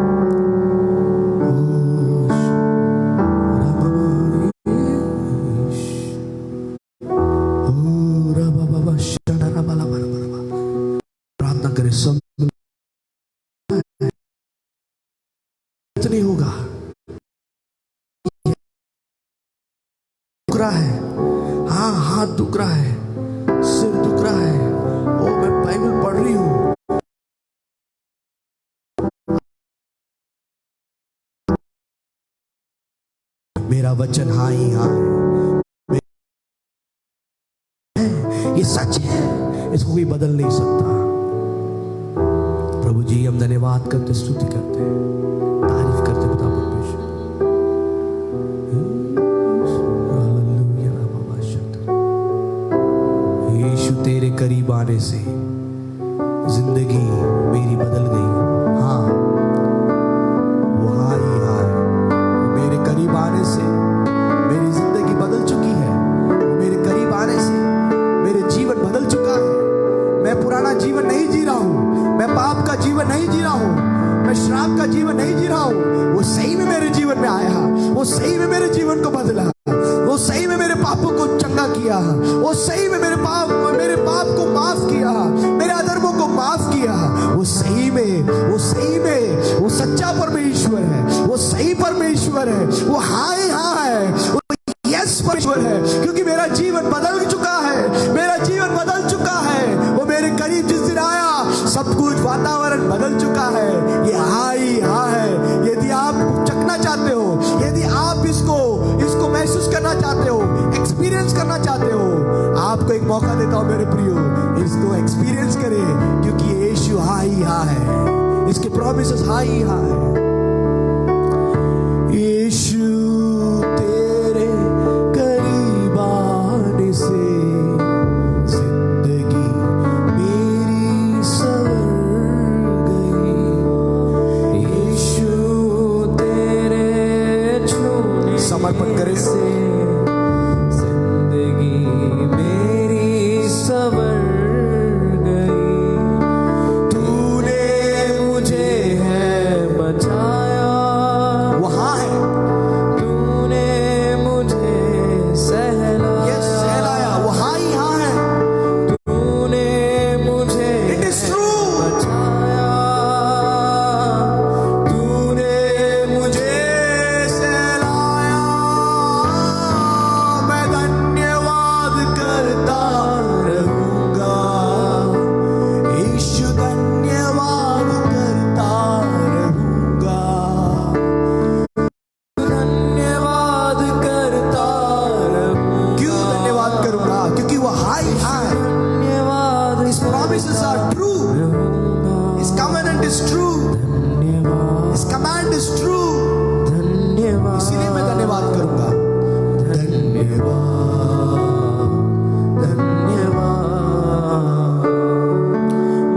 नहीं होगा। दुख रहा है, हाँ हाथ दुख रहा है, सिर दुख रहा है, ओ मैं बाइबल पढ़ रही हूं, मेरा वचन हाँ ही हाँ है, ये सच है, इसको कोई बदल नहीं सकता। प्रभु जी हम धन्यवाद करते, स्तुति करते, तारीफ करते पिता परमेश्वर। यीशु तेरे करीब आने से जिंदगी मेरी बदल गई। हाँ वो हाँ ही हाँ है। मेरे करीब आने से मेरी जिंदगी बदल चुकी है। मेरे करीब आने से मेरे जीवन बदल चुका है। मैं पुराना जीवन नहीं जी रहा हूँ, मैं पाप का जीवन नहीं जी रहा हूँ, मैं श्राप का जीवन नहीं जी रहा हूँ। वो सही में मेरे जीवन में आया, वो सही में मेरे जीवन को बदला, वो सही में मेरे पापों को चंगा किया, वो सही में मेरे पाप को माफ किया, मेरे अधर्मों को माफ किया। वो सही में वो सच्चा परमेश्वर है, वो सही परमेश्वर है, वो हाँ ही हाँ है, वो यस परमेश्वर है। क्योंकि मेरा जीवन बदल चुका है, मेरा जीवन बदल चुका है। वो मेरे करीब जिस दिन आया सब कुछ वातावरण बदल चुका है। ये हाँ ही हाँ है। यदि आप चखना चाहते हो, यदि आप इसको महसूस करना चाहते हो, एक्सपीरियंस करना चाहते हो, आपको एक मौका देता हूं मेरे प्रियो, इसको एक्सपीरियंस करें। क्योंकि ये यीशु हाँ ही हाँ है, इसके प्रॉमिसेस हाँ ही हाँ है। यीशु तेरे करीब आने से जिंदगी मेरी संवर गई। यीशु तेरे छूने समर्पण करें से जिंदगी मेरी संवर गई। तूने मुझे है बचाया, वहाँ है, तूने मुझे सहलाया, सहलाया, वहाँ ही हाँ है, तूने मुझे इट इज ट्रू बचाया, तूने मुझे सहलाया। मैं धन्यवाद करता रहूंगा, यीशु धन्यवाद करता रहूंगा, धन्यवाद करता रहूंगा। क्यों धन्यवाद करूंगा? क्योंकि वो हाँ ही हाँ है। धन्यवाद, His promises are true, His covenant is true, His command is true। धन्यवाद, इसीलिए मैं धन्यवाद करूंगा। धन्यवाद, धन्यवाद।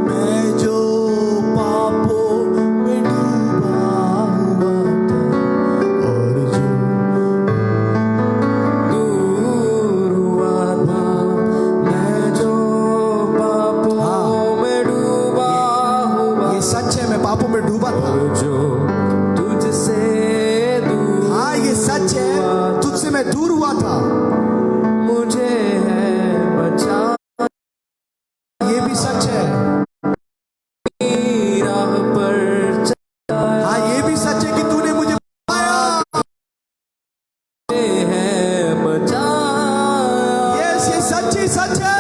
मैं जो पापों में डूबा हुआ था और जो दूर सच है। राह पर चला हाँ ये भी सच है कि तूने मुझे बचाया। है बचाया। यस ये सच ही सच है।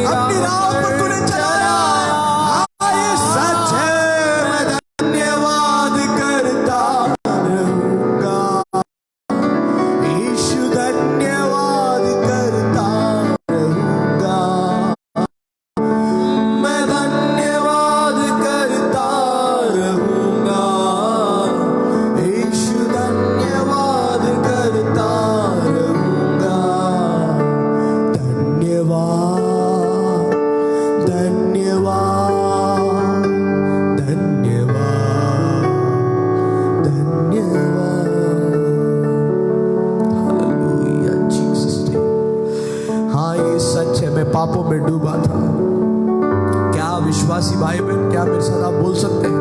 अपनी राह पर तूने चलाया। हाँ ये सच है। मैं धन्यवाद करता रहूंगा। यीशु धन्यवाद करता रहूंगा। मैं धन्यवाद करता रहूंगा। यीशु धन्यवाद करता रहूंगा। धन्यवाद धन्यवाद धन्यवाद धन्यवाद। Hallelujah Jesus name. हाँ ये सच है, मैं पापों में डूबा था। क्या विश्वासी भाई बहन, क्या मेरे साथ आप बोल सकते हैं?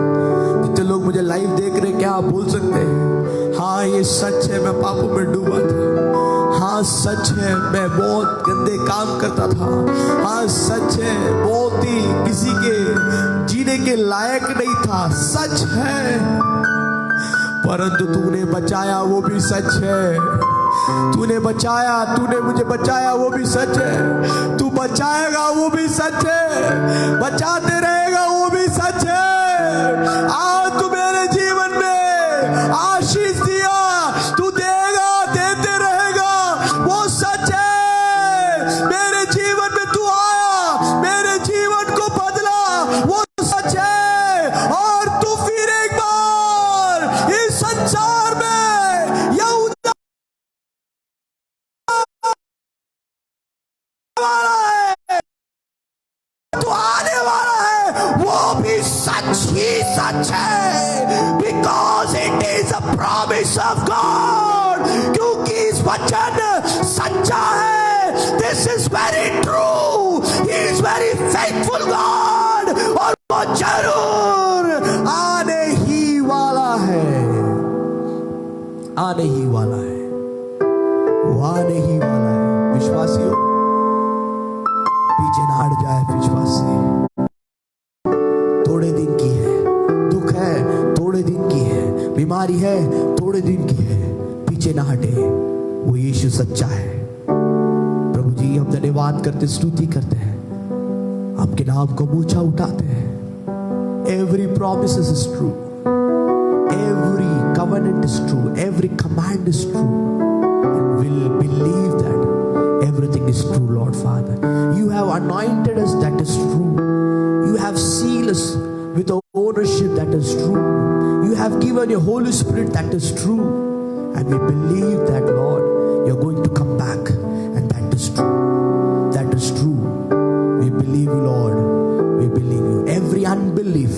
जितने लोग मुझे लाइव देख रहे हैं, क्या आप बोल सकते हैं हाँ ये सच है, मैं पापों में डूबा था। हाँ सच है, मैं बहुत गंदे काम करता था। हाँ सच है, बहुत ही किसी के जीने के लायक नहीं था। सच है, परंतु तूने बचाया, वो भी सच है। तूने बचाया, तूने मुझे बचाया, वो भी सच है। तू बचाएगा, वो भी सच है। बचाते रहेगा, वो भी सच है। आज तू मेरे जीवन में आशीष दिया, तू देगा, देते रहेगा, वो सच है। मेरे जीवन में तू आया, मेरे जीवन को बदला, वो सच है। और तू फिर एक बार इस संसार में यहूदा वाला है, तू आने वाला है, वो भी सच ही सच है। Because it is a promise of God. क्योंकि इस वचन सच्चा है। This is very true. He is very faithful God. और वो जरूर आने ही वाला है। आने ही वाला है, वो आने ही वाला है। विश्वासियों, पीछे ना हट जाए। विश्वास से थोड़े दिन की है, दुख है थोड़े दिन की है, बीमारी है थोड़े दिन की है, पीछे ना हटे। वो यीशु सच्चा है। प्रभु जी हम धन्यवाद करते, स्तुति करते हैं, आपके नाम को ऊंचा उठाते हैं। Every promise is true, every covenant is true, every command is true, and will believe that everything is true, Lord Father. You have anointed us, that is true. You have sealed us with ownership, that is true. You have given your Holy Spirit, that is true. And we believe that, Lord, you're going to come back, and that is true. That is true. We believe you, Lord. We believe you. Every unbelief,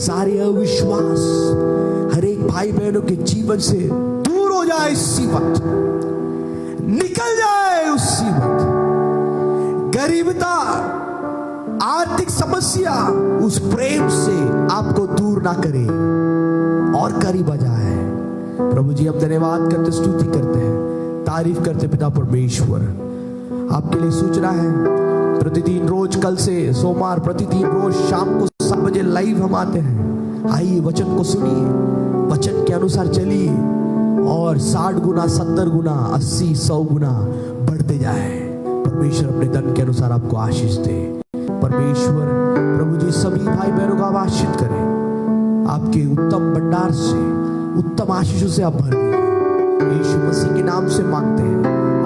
सारे अविश्वास हर एक भाई बहनों के जीवन से दूर हो जाए इसी वक्त, निकल जाए उसी वक्त। गरीबता, आर्थिक समस्या उस प्रेम से आपको दूर ना करे और करीब आ जाए। प्रभु जी हम धन्यवाद करते, स्तुति करते हैं, तारीफ करते पिता परमेश्वर। आपके लिए सूचना है, प्रतिदिन रोज कल से सोमवार प्रतिदिन रोज शाम को 7 बजे लाइव हम आते हैं। आइए वचन को सुनिए, वचन के अनुसार चलिए और 60 गुना 70 गुना 80 100 गुना बढ़ते जाए। परमेश्वर अपने धन के अनुसार आपको आशीष दे। परमेश्वर प्रभु जी सभी भाई बहनों को आशीषित करें, आपके उत्तम भंडार से, उत्तम आशीषों से आप भर दीजिए। यीशु मसीह के नाम से मांगते हैं,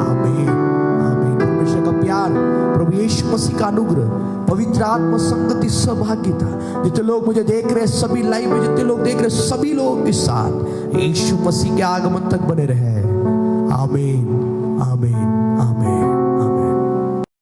आमीन आमीन। परमेश्वर का प्यार, प्रभु यीशु मसीह का अनुग्रह, पवित्र आत्मा संगति, सौभाग्यता, जितने लोग मुझे देख रहे हैं, सभी लाइव में जितने लोग देख रहे हैं, सभी लोग के साथ यीशु मसीह के आगमन तक बने रहे। आमीन आमीन।